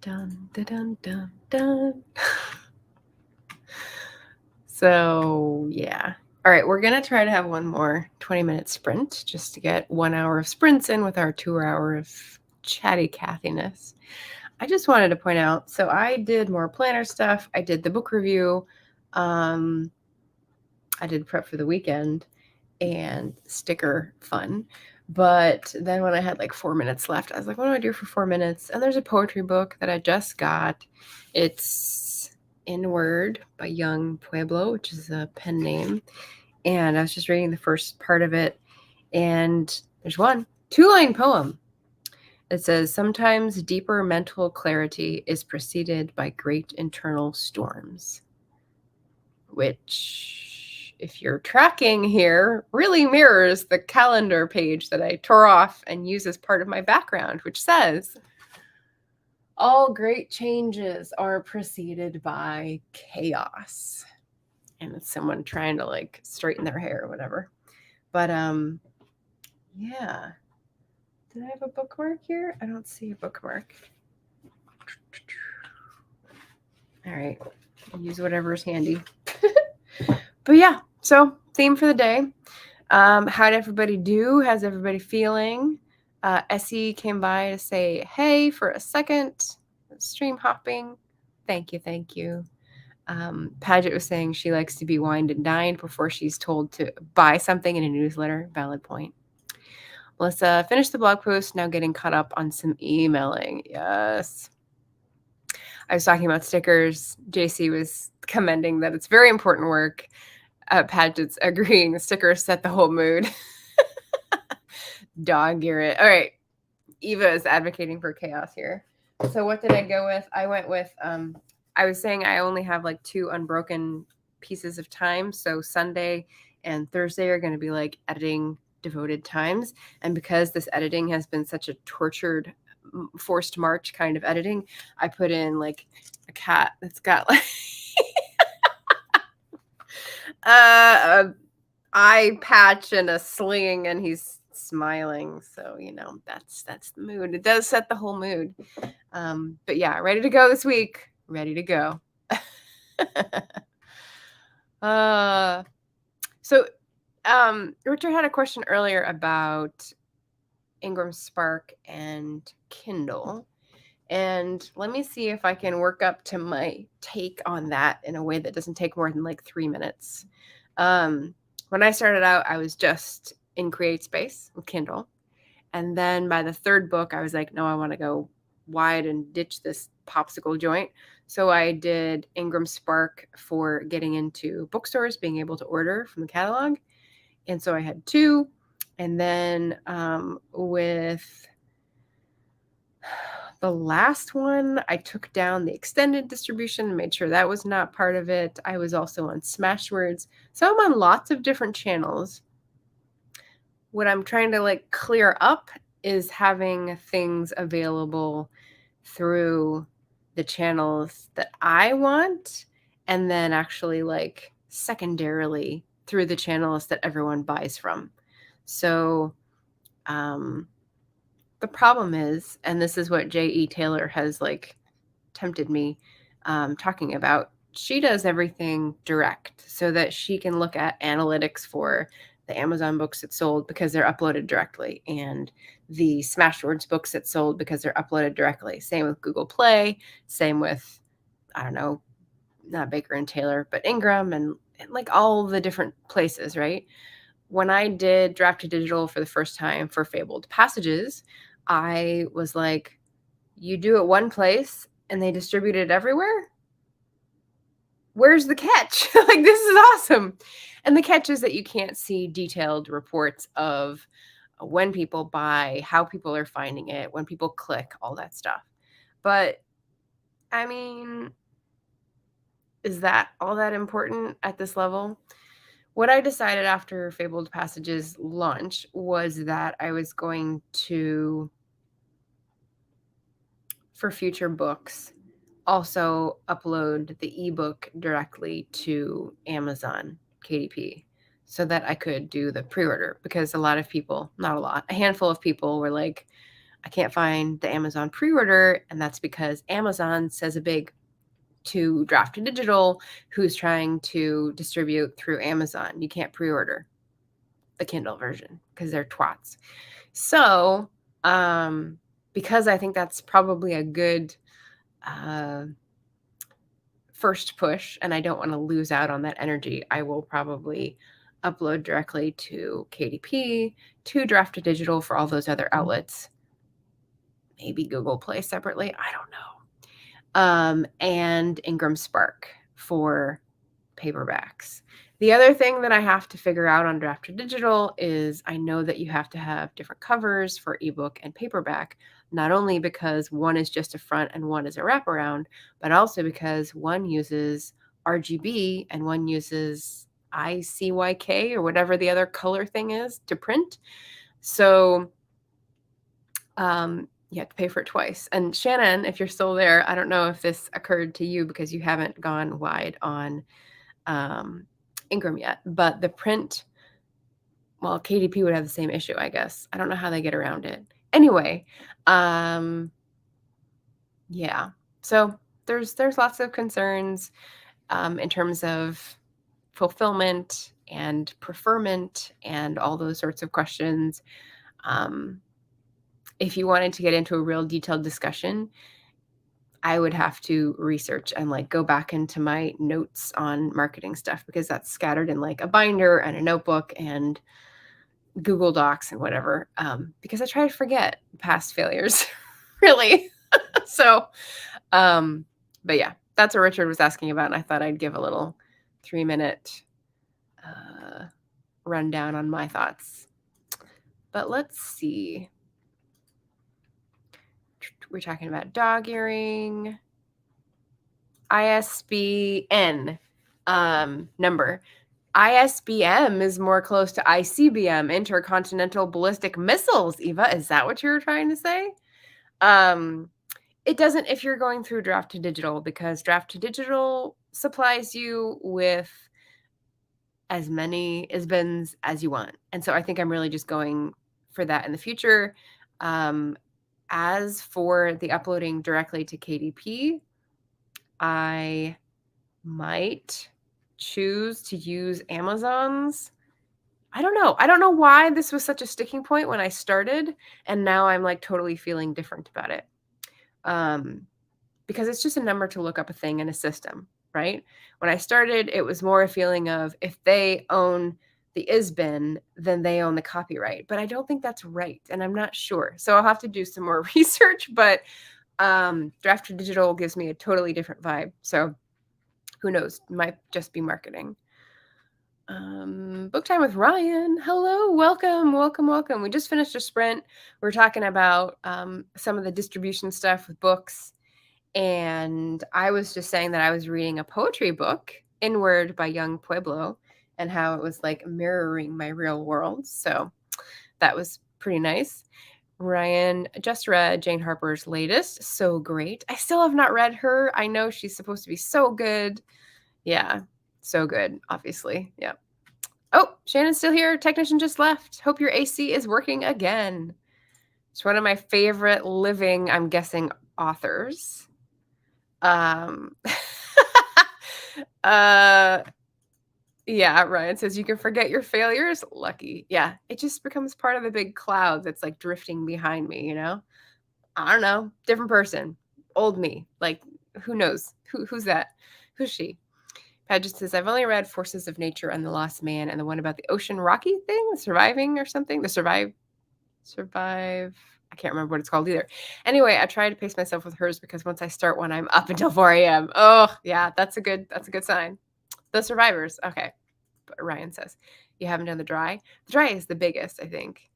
Dun, dun, dun, dun, dun. So, yeah. All right, we're going to try to have one more 20-minute sprint just to get 1 hour of sprints in with our 2 hour of chatty Cathiness. I just wanted to point out, so I did more planner stuff. I did the book review. I did prep for the weekend and sticker fun. But then when I had like 4 minutes left, I was like, what do I do for 4 minutes? And there's a poetry book that I just got. It's Inward by Young Pueblo, which is a pen name. And I was just reading the first part of it. And there's one 2-line poem. It says, sometimes deeper mental clarity is preceded by great internal storms, which, if you're tracking here, really mirrors the calendar page that I tore off and use as part of my background, which says, all great changes are preceded by chaos. And it's someone trying to like straighten their hair or whatever. But yeah. Did I have a bookmark here? I don't see a bookmark. All right. I'll use whatever's handy. But yeah, so theme for the day. How'd everybody do? How's everybody feeling? Essie came by to say, hey, for a second. Stream hopping. Thank you, thank you. Paget was saying she likes to be wined and dined before she's told to buy something in a newsletter. Valid point. Melissa finished the blog post, now getting caught up on some emailing. Yes. I was talking about stickers. JC was commending that it's very important work. Paget's agreeing stickers set the whole mood. Dog ear it. All right. Eva is advocating for chaos here. So what did I go with? I went with, I was saying I only have like 2 unbroken pieces of time. So Sunday and Thursday are going to be like editing devoted times. And because this editing has been such a tortured, forced march kind of editing, I put in like a cat that's got like a eye patch and a sling, and he's smiling. So, you know, that's the mood. It does set the whole mood. But yeah, ready to go this week. Ready to go. So Richard had a question earlier about Ingram Spark and Kindle. And let me see if I can work up to my take on that in a way that doesn't take more than like 3 minutes. When I started out, I was just in CreateSpace with Kindle. And then by the 3rd book, I was like, no, I want to go wide and ditch this popsicle joint. So I did Ingram Spark for getting into bookstores, being able to order from the catalog. And so I had 2. And then with the last one, I took down the extended distribution and made sure that was not part of it. I was also on Smashwords. So I'm on lots of different channels. What I'm trying to like clear up is having things available through the channels that I want, and then actually like secondarily through the channels that everyone buys from. So the problem is, and this is what J.E. Taylor has like tempted me talking about, she does everything direct so that she can look at analytics for the Amazon books that sold because they're uploaded directly, and the Smashwords books that sold because they're uploaded directly. Same with Google Play, same with, I don't know, not Baker and Taylor, but Ingram and like all the different places, right? When I did Draft to Digital for the first time for Fabled Passages, I was like, you do it one place and they distribute it everywhere? Where's the catch? Like, this is awesome. And the catch is that you can't see detailed reports of when people buy, how people are finding it, when people click, all that stuff. But I mean, is that all that important at this level? What I decided after Fabled Passages launch was that I was going to, for future books, also upload the ebook directly to Amazon KDP. so that I could do the pre-order, because a lot of people, not a lot, a handful of people were like, I can't find the Amazon pre-order. And that's because Amazon says a big to Draft Digital, who's trying to distribute through Amazon, you can't pre-order the Kindle version because they're twats. So, because I think that's probably a good first push, and I don't want to lose out on that energy, I will probably upload directly to KDP, to Draft Digital for all those other outlets, maybe Google Play separately, I don't know, and Ingram Spark for paperbacks. The other thing that I have to figure out on Draft Digital is I know that you have to have different covers for ebook and paperback, not only because one is just a front and one is a wraparound, but also because one uses RGB and one uses ICYK or whatever the other color thing is to print. So you have to pay for it twice. And Shannon, if you're still there, I don't know if this occurred to you because you haven't gone wide on Ingram yet, but the print, well, KDP would have the same issue, I guess. I don't know how they get around it. Anyway, yeah. So there's lots of concerns in terms of fulfillment and preferment and all those sorts of questions. If you wanted to get into a real detailed discussion, I would have to research and like go back into my notes on marketing stuff, because that's scattered in like a binder and a notebook and Google Docs and whatever, because I try to forget past failures, really. So, but yeah, that's what Richard was asking about, and I thought I'd give a little 3-minute rundown on my thoughts. But let's see. We're talking about dog earring, ISBN number. ISBM is more close to ICBM, intercontinental ballistic missiles. Eva, is that what you were trying to say? It doesn't if you're going through Draft Digital, because Draft Digital supplies you with as many ISBNs as you want. And so I think I'm really just going for that in the future. As for the uploading directly to KDP, I might choose to use Amazon's. I don't know. I don't know why this was such a sticking point when I started, and now I'm like totally feeling different about it. Because it's just a number to look up a thing in a system, right? When I started, it was more a feeling of if they own the ISBN, then they own the copyright. But I don't think that's right, and I'm not sure. So I'll have to do some more research, but Draft Digital gives me a totally different vibe. So who knows? Might just be marketing. Book time with Ryan. Hello, welcome. We just finished a sprint. We're talking about some of the distribution stuff with books. And I was just saying that I was reading a poetry book, Inward by Young Pueblo, and how it was like mirroring my real world. So that was pretty nice. Ryan just read Jane Harper's latest. So great. I still have not read her. I know she's supposed to be so good. Yeah, so good, obviously. Yeah. Oh, Shannon's still here. Technician just left. Hope your AC is working again. It's one of my favorite living, I'm guessing, authors. Yeah, Ryan says you can forget your failures. Lucky. Yeah, it just becomes part of the big cloud that's like drifting behind me, you know? I don't know. Different person. Old me. Like, who knows? Who's that? Who's she? Paget says, I've only read Forces of Nature and The Lost Man and the one about the ocean rocky thing, surviving or something. The survive. I can't remember what it's called either. Anyway, I try to pace myself with hers because once I start one, I'm up until 4 a.m. Oh, yeah, that's a good sign. The Survivors. Okay. But Ryan says, you haven't done the dry? The dry is the biggest, I think.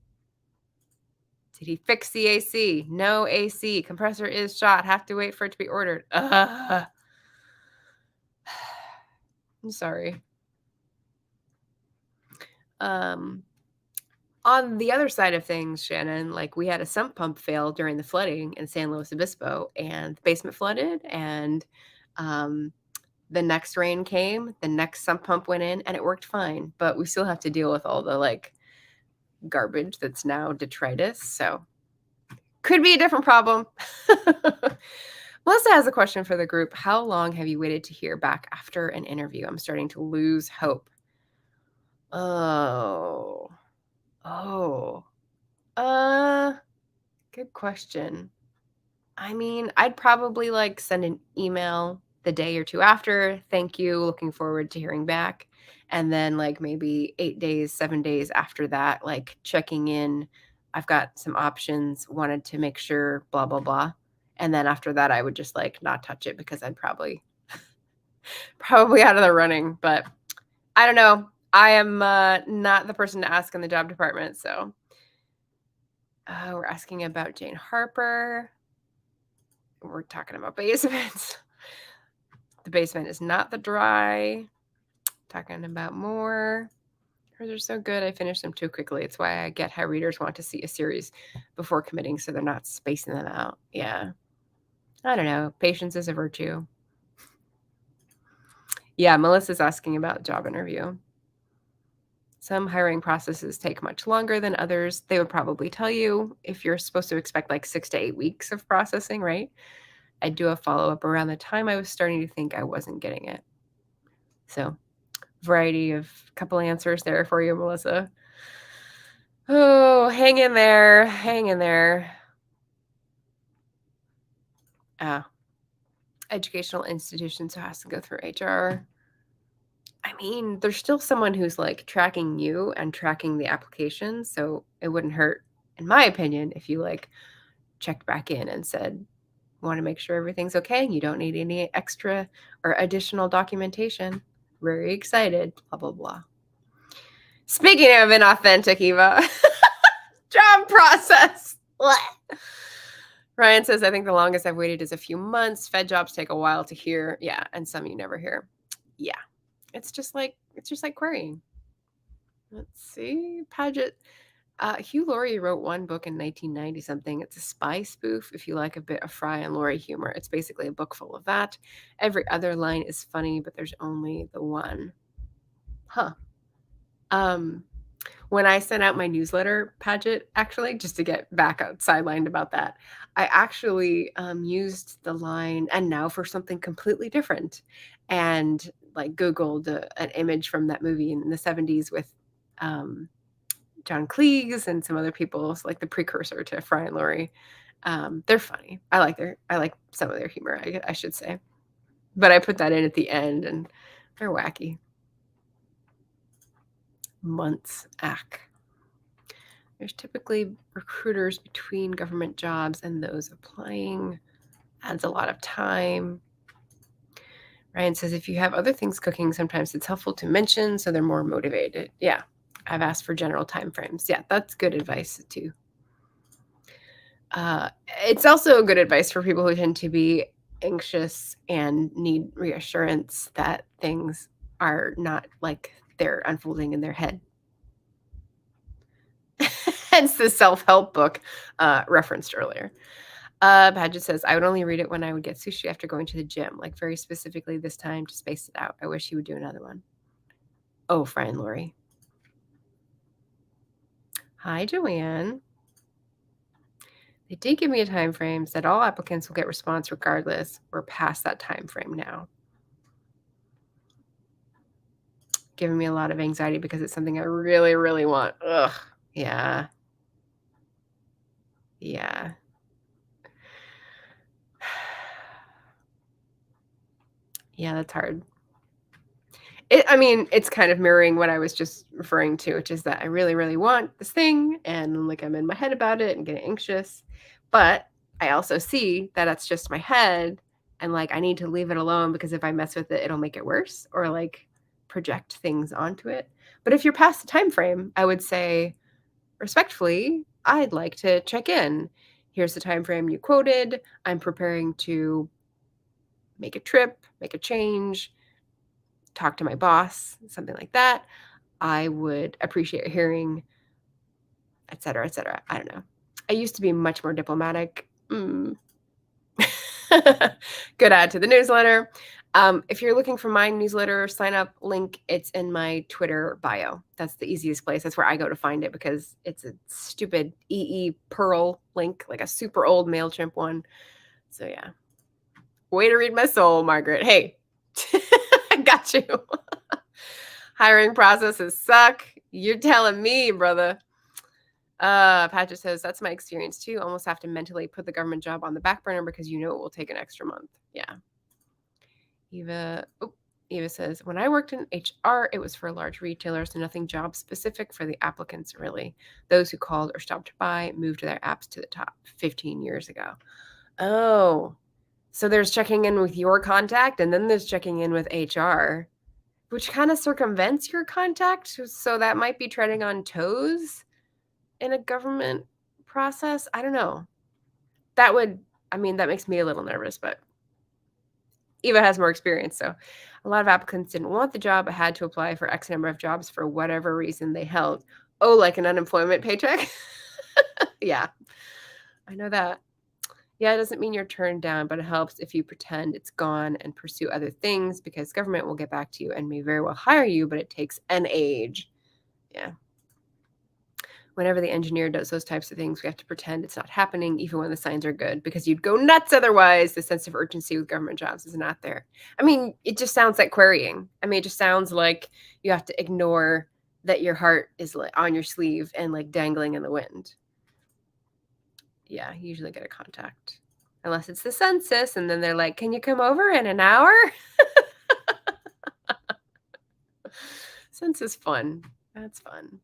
Did he fix the AC? No AC. Compressor is shot. Have to wait for it to be ordered. I'm sorry. On the other side of things, Shannon, like we had a sump pump fail during the flooding in San Luis Obispo, and the basement flooded, and the next rain came, the next sump pump went in, and it worked fine. But we still have to deal with all the like garbage that's now detritus. So could be a different problem. Melissa has a question for the group. How long have you waited to hear back after an interview? I'm starting to lose hope. Oh. Good question. I mean, I'd probably like send an email the day or two after. Thank you. Looking forward to hearing back. And then like maybe 8 days, 7 days after that, like checking in. I've got some options, wanted to make sure, blah, blah, blah. And then after that, I would just like not touch it because I'd probably out of the running. But I don't know. I am not the person to ask in the job department. So we're asking about Jane Harper. We're talking about basements. The basement is not the dry. Talking about more. Hers are so good. I finished them too quickly. It's why I get how readers want to see a series before committing so they're not spacing them out. Yeah. I don't know. Patience is a virtue. Yeah, Melissa's asking about job interview. Some hiring processes take much longer than others. They would probably tell you if you're supposed to expect like 6 to 8 weeks of processing, right? I'd do a follow-up around the time I was starting to think I wasn't getting it. So, variety of couple answers there for you, Melissa. Oh, hang in there. Hang in there. Educational institutions who has to go through HR. I mean, there's still someone who's like tracking you and tracking the application. So it wouldn't hurt, in my opinion, if you like checked back in and said, want to make sure everything's okay. You don't need any extra or additional documentation. Very excited, blah, blah, blah. Speaking of inauthentic, Eva, job process. Ryan says, I think the longest I've waited is a few months. Fed jobs take a while to hear. Yeah. And some you never hear. Yeah. It's just like querying. Let's see. Paget. Hugh Laurie wrote one book in 1990 something. It's a spy spoof. If you like a bit of Fry and Laurie humor, it's basically a book full of that. Every other line is funny, but there's only the one. Huh. When I sent out my newsletter, Paget, actually, just to get back sidelined about that, I actually used the line "and now for something completely different," and like Googled an image from that movie in the 70s with John Cleese and some other people, so like the precursor to Fry and Laurie. They're funny. I like some of their humor, I should say. But I put that in at the end, and they're wacky. Months. There's typically recruiters between government jobs and those applying. Adds a lot of time. Ryan says, if you have other things cooking, sometimes it's helpful to mention so they're more motivated. Yeah, I've asked for general timeframes. Yeah, that's good advice too. It's also good advice for people who tend to be anxious and need reassurance that things are not like they're unfolding in their head. Hence the self-help book referenced earlier. Paget says, I would only read it when I would get sushi after going to the gym, like very specifically this time to space it out. I wish he would do another one. Oh, Fry and Laurie. Hi, Joanne. They did give me a time frame, said all applicants will get response regardless. We're past that time frame now. Giving me a lot of anxiety because it's something I really, really want. Ugh. Yeah. Yeah. Yeah, that's hard. It's kind of mirroring what I was just referring to, which is that I really, really want this thing, and like I'm in my head about it and getting anxious. But I also see that it's just my head, and like I need to leave it alone because if I mess with it, it'll make it worse or like project things onto it. But if you're past the time frame, I would say respectfully, I'd like to check in. Here's the time frame you quoted. I'm preparing to make a trip, make a change, talk to my boss, something like that. I would appreciate hearing, et cetera, et cetera. I don't know. I used to be much more diplomatic. Good add to the newsletter. If you're looking for my newsletter sign up link, it's in my Twitter bio. That's the easiest place. That's where I go to find it because it's a stupid EE Pearl link, like a super old MailChimp one. So yeah. Way to read my soul, Margaret. Hey, I got you. Hiring processes suck. You're telling me, brother. Patrick says, that's my experience too. Almost have to mentally put the government job on the back burner because you know it will take an extra month. Yeah. Eva, oh, Eva says, when I worked in HR, it was for a large retailer, so nothing job specific for the applicants, really. Those who called or stopped by moved their apps to the top 15 years ago. Oh, so there's checking in with your contact, and then there's checking in with HR, which kind of circumvents your contact. So that might be treading on toes in a government process. I don't know. That would, I mean, that makes me a little nervous, but Eva has more experience. So a lot of applicants didn't want the job, but had to apply for X number of jobs for whatever reason they held. Oh, like an unemployment paycheck? Yeah, I know that. Yeah, it doesn't mean you're turned down, but it helps if you pretend it's gone and pursue other things because government will get back to you and may very well hire you, but it takes an age. Yeah. Whenever the engineer does those types of things, we have to pretend it's not happening, even when the signs are good, because you'd go nuts otherwise. The sense of urgency with government jobs is not there. I mean, it just sounds like querying. I mean, it just sounds like you have to ignore that your heart is like on your sleeve and like dangling in the wind. Yeah, you usually get a contact. Unless it's the census, and then they're like, can you come over in an hour? Census fun. That's fun.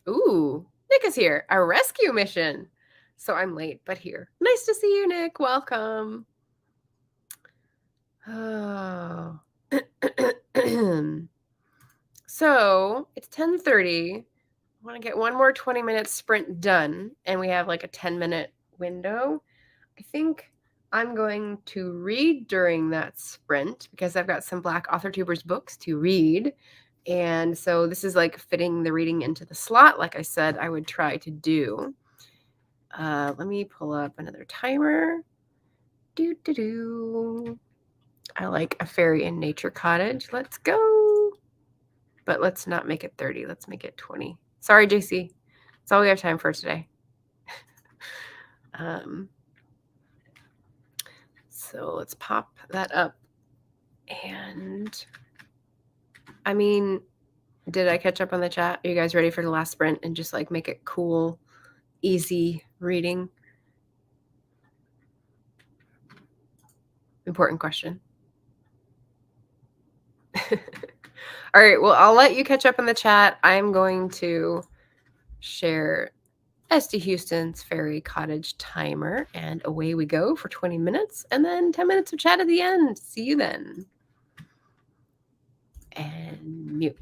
Ooh, Nick is here. A rescue mission. So I'm late, but here. Nice to see you, Nick. Welcome. Oh. So it's 10:30. I want to get one more 20-minute sprint done, and we have like a 10-minute window. I think I'm going to read during that sprint because I've got some Black Author Tubers books to read. And so this is like fitting the reading into the slot, like I said I would try to do. Let me pull up another timer. I like A Fairy in Nature Cottage. Let's go. But let's not make it 30. Let's make it 20. Sorry, JC. That's all we have time for today. So let's pop that up. And I mean, did I catch up on the chat? Are you guys ready for the last sprint and just like make it cool, easy reading? Important question. All right, well, I'll let you catch up in the chat. I'm going to share SD Houston's Fairy Cottage timer, and away we go for 20 minutes, and then 10 minutes of chat at the end. See you then. And mute.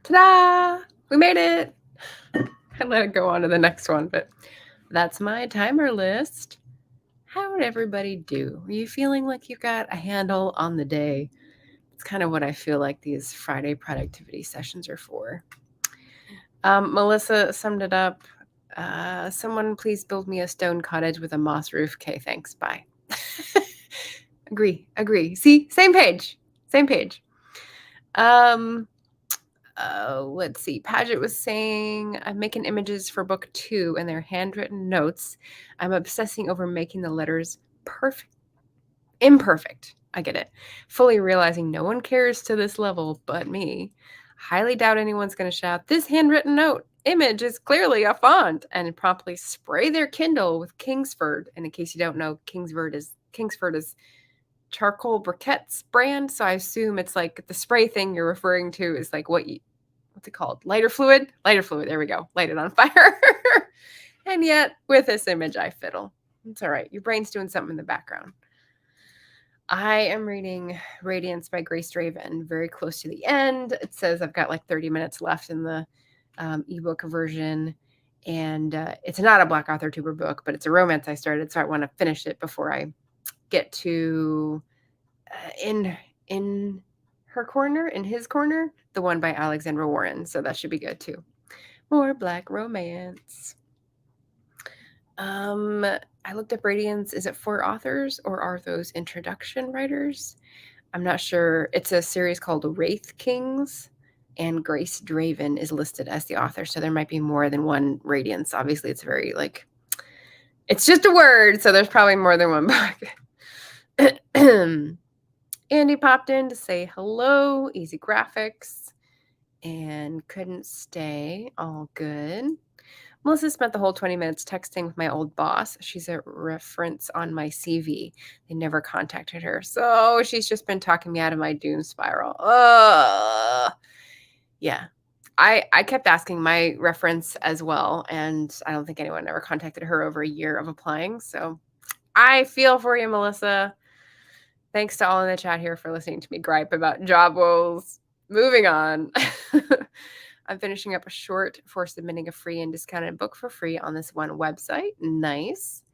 Ta-da! We made it. I let it go on to the next one, but that's my timer list. How would everybody do? Are you feeling like you've got a handle on the day? It's kind of what I feel like these Friday productivity sessions are for. Melissa summed it up. Someone please build me a stone cottage with a moss roof. Okay, thanks. Bye. Agree. See, same page. Let's see. Paget was saying, I'm making images for book 2 and their handwritten notes. I'm obsessing over making the letters imperfect. I get it. Fully realizing no one cares to this level but me. Highly doubt anyone's going to shout, this handwritten note image is clearly a font, and promptly spray their Kindle with Kingsford. And in case you don't know, Kingsford is charcoal briquettes brand. So I assume it's like the spray thing you're referring to is like what's it called? Lighter fluid. There we go. Light it on fire. And yet with this image, I fiddle. It's all right. Your brain's doing something in the background. I am reading Radiance by Grace Draven, very close to the end. It says I've got like 30 minutes left in the ebook version. And it's not a Black Author Tuber book, but it's a romance I started. So I want to finish it before I get to in his corner, the one by Alexandra Warren. So that should be good too. More Black romance. I looked up Radiance. Is it 4 authors or are those introduction writers? I'm not sure. It's a series called Wraith Kings, and Grace Draven is listed as the author. So there might be more than one Radiance. Obviously, it's very it's just a word. So there's probably more than one book. Andy popped in to say hello, easy graphics, and couldn't stay. All good. Melissa spent the whole 20 minutes texting with my old boss. She's a reference on my CV. They never contacted her. So she's just been talking me out of my doom spiral. Yeah. I kept asking my reference as well, and I don't think anyone ever contacted her over a year of applying. So I feel for you, Melissa. Thanks to all in the chat here for listening to me gripe about job woes. Moving on. I'm finishing up a short for submitting a free and discounted book for free on this one website. Nice.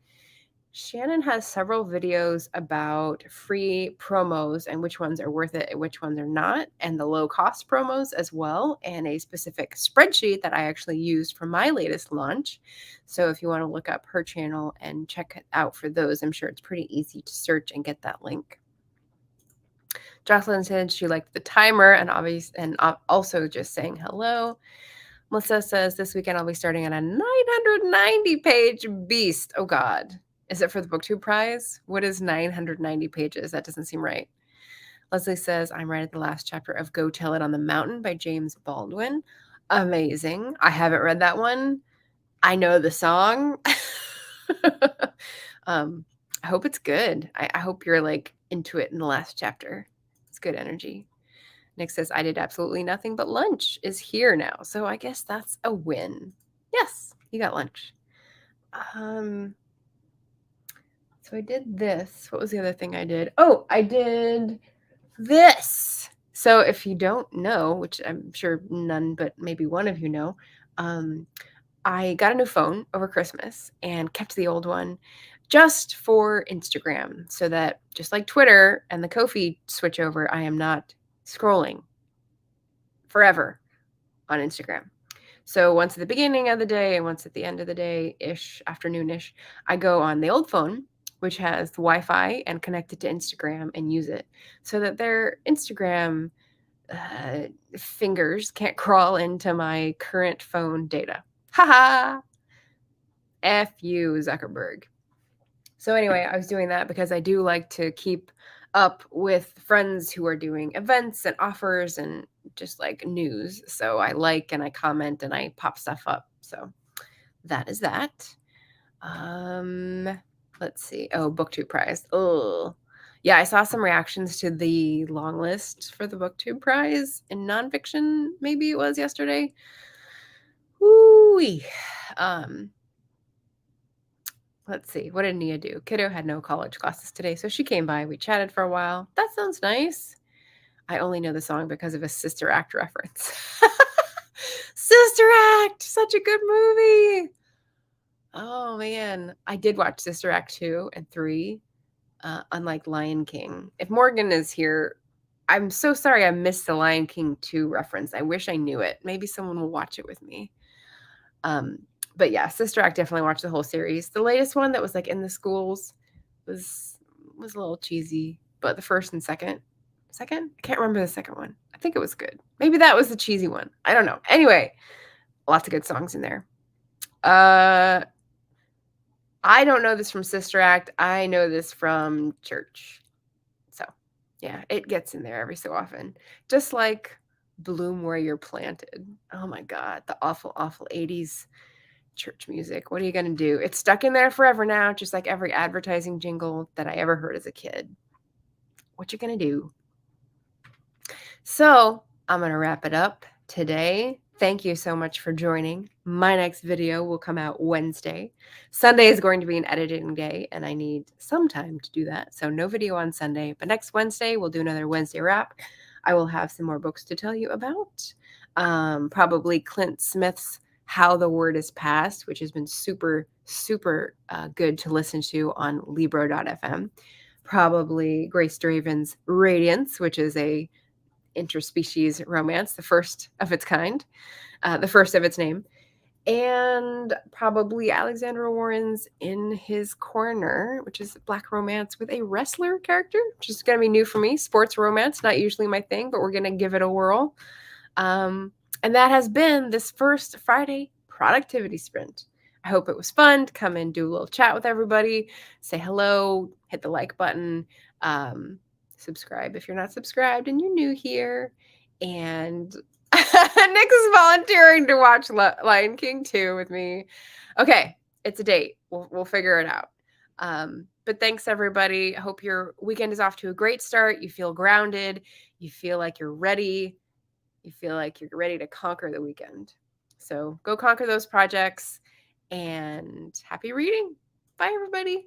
Shannon has several videos about free promos and which ones are worth it and which ones are not, and the low cost promos as well, and a specific spreadsheet that I actually used for my latest launch. So if you want to look up her channel and check it out for those, I'm sure it's pretty easy to search and get that link. Jocelyn said she liked the timer and also just saying hello. Melissa says this weekend I'll be starting on a 990-page beast. Oh God. Is it for the BookTube prize? What is 990 pages? That doesn't seem right. Leslie says I'm right at the last chapter of Go Tell It on the Mountain by James Baldwin. Amazing. I haven't read that one. I know the song. I hope it's good. I hope you're into it in the last chapter. It's good energy. Nick says, I did absolutely nothing but lunch is here now. So I guess that's a win. Yes, you got lunch. So I did this. What was the other thing I did? Oh, I did this. So if you don't know, which I'm sure none but maybe one of you know, I got a new phone over Christmas and kept the old one just for Instagram, so that just like Twitter and the Ko-fi switch over, I am not scrolling forever on Instagram. So once at the beginning of the day and once at the end of the day-ish, afternoon-ish, I go on the old phone, which has Wi-Fi and connected to Instagram, and use it so that their Instagram fingers can't crawl into my current phone data. Haha! F you, Zuckerberg. So anyway, I was doing that because I do like to keep up with friends who are doing events and offers and just news. So I like and I comment and I pop stuff up. So that is that. Let's see. Oh, BookTube prize. Oh, yeah. I saw some reactions to the long list for the BookTube prize in nonfiction. Maybe it was yesterday. Woo-wee. Let's see. What did Nia do? Kiddo had no college classes today, so she came by. We chatted for a while. That sounds nice. I only know the song because of a Sister Act reference. Sister Act, such a good movie. Oh man, I did watch Sister Act 2 and 3, unlike Lion King. If Morgan is here, I'm so sorry I missed the Lion King 2 reference. I wish I knew it. Maybe someone will watch it with me. But yeah, Sister Act, definitely watched the whole series. The latest one that was like in the schools was a little cheesy, but the first and second, I can't remember the second one. I think it was good. Maybe that was the cheesy one. I don't know. Anyway, lots of good songs in there. I don't know this from Sister Act. I know this from church. So, yeah, it gets in there every so often. Just like Bloom Where You're Planted. Oh my God, the awful, awful 80s church music. What are you going to do? It's stuck in there forever now, just like every advertising jingle that I ever heard as a kid. What you going to do? So, I'm going to wrap it up today. Thank you so much for joining. My next video will come out Wednesday. Sunday is going to be an editing day, and I need some time to do that. So no video on Sunday, but next Wednesday, we'll do another Wednesday wrap. I will have some more books to tell you about. Probably Clint Smith's How the Word is Passed, which has been super, super good to listen to on Libro.fm. Probably Grace Draven's Radiance, which is a interspecies romance, the first of its kind, the first of its name, and probably Alexandra Warren's In His Corner, which is black romance with a wrestler character, which is going to be new for me. Sports romance, not usually my thing, but we're going to give it a whirl. And that has been this first Friday productivity sprint. I hope it was fun to come and do a little chat with everybody, say hello, hit the like button, subscribe if you're not subscribed and you're new here. And Nick is volunteering to watch Lion King 2 with me. Okay, it's a date. We'll figure it out. But thanks, everybody. I hope your weekend is off to a great start. You feel grounded. You feel like you're ready. You feel like you're ready to conquer the weekend. So go conquer those projects, and happy reading. Bye, everybody.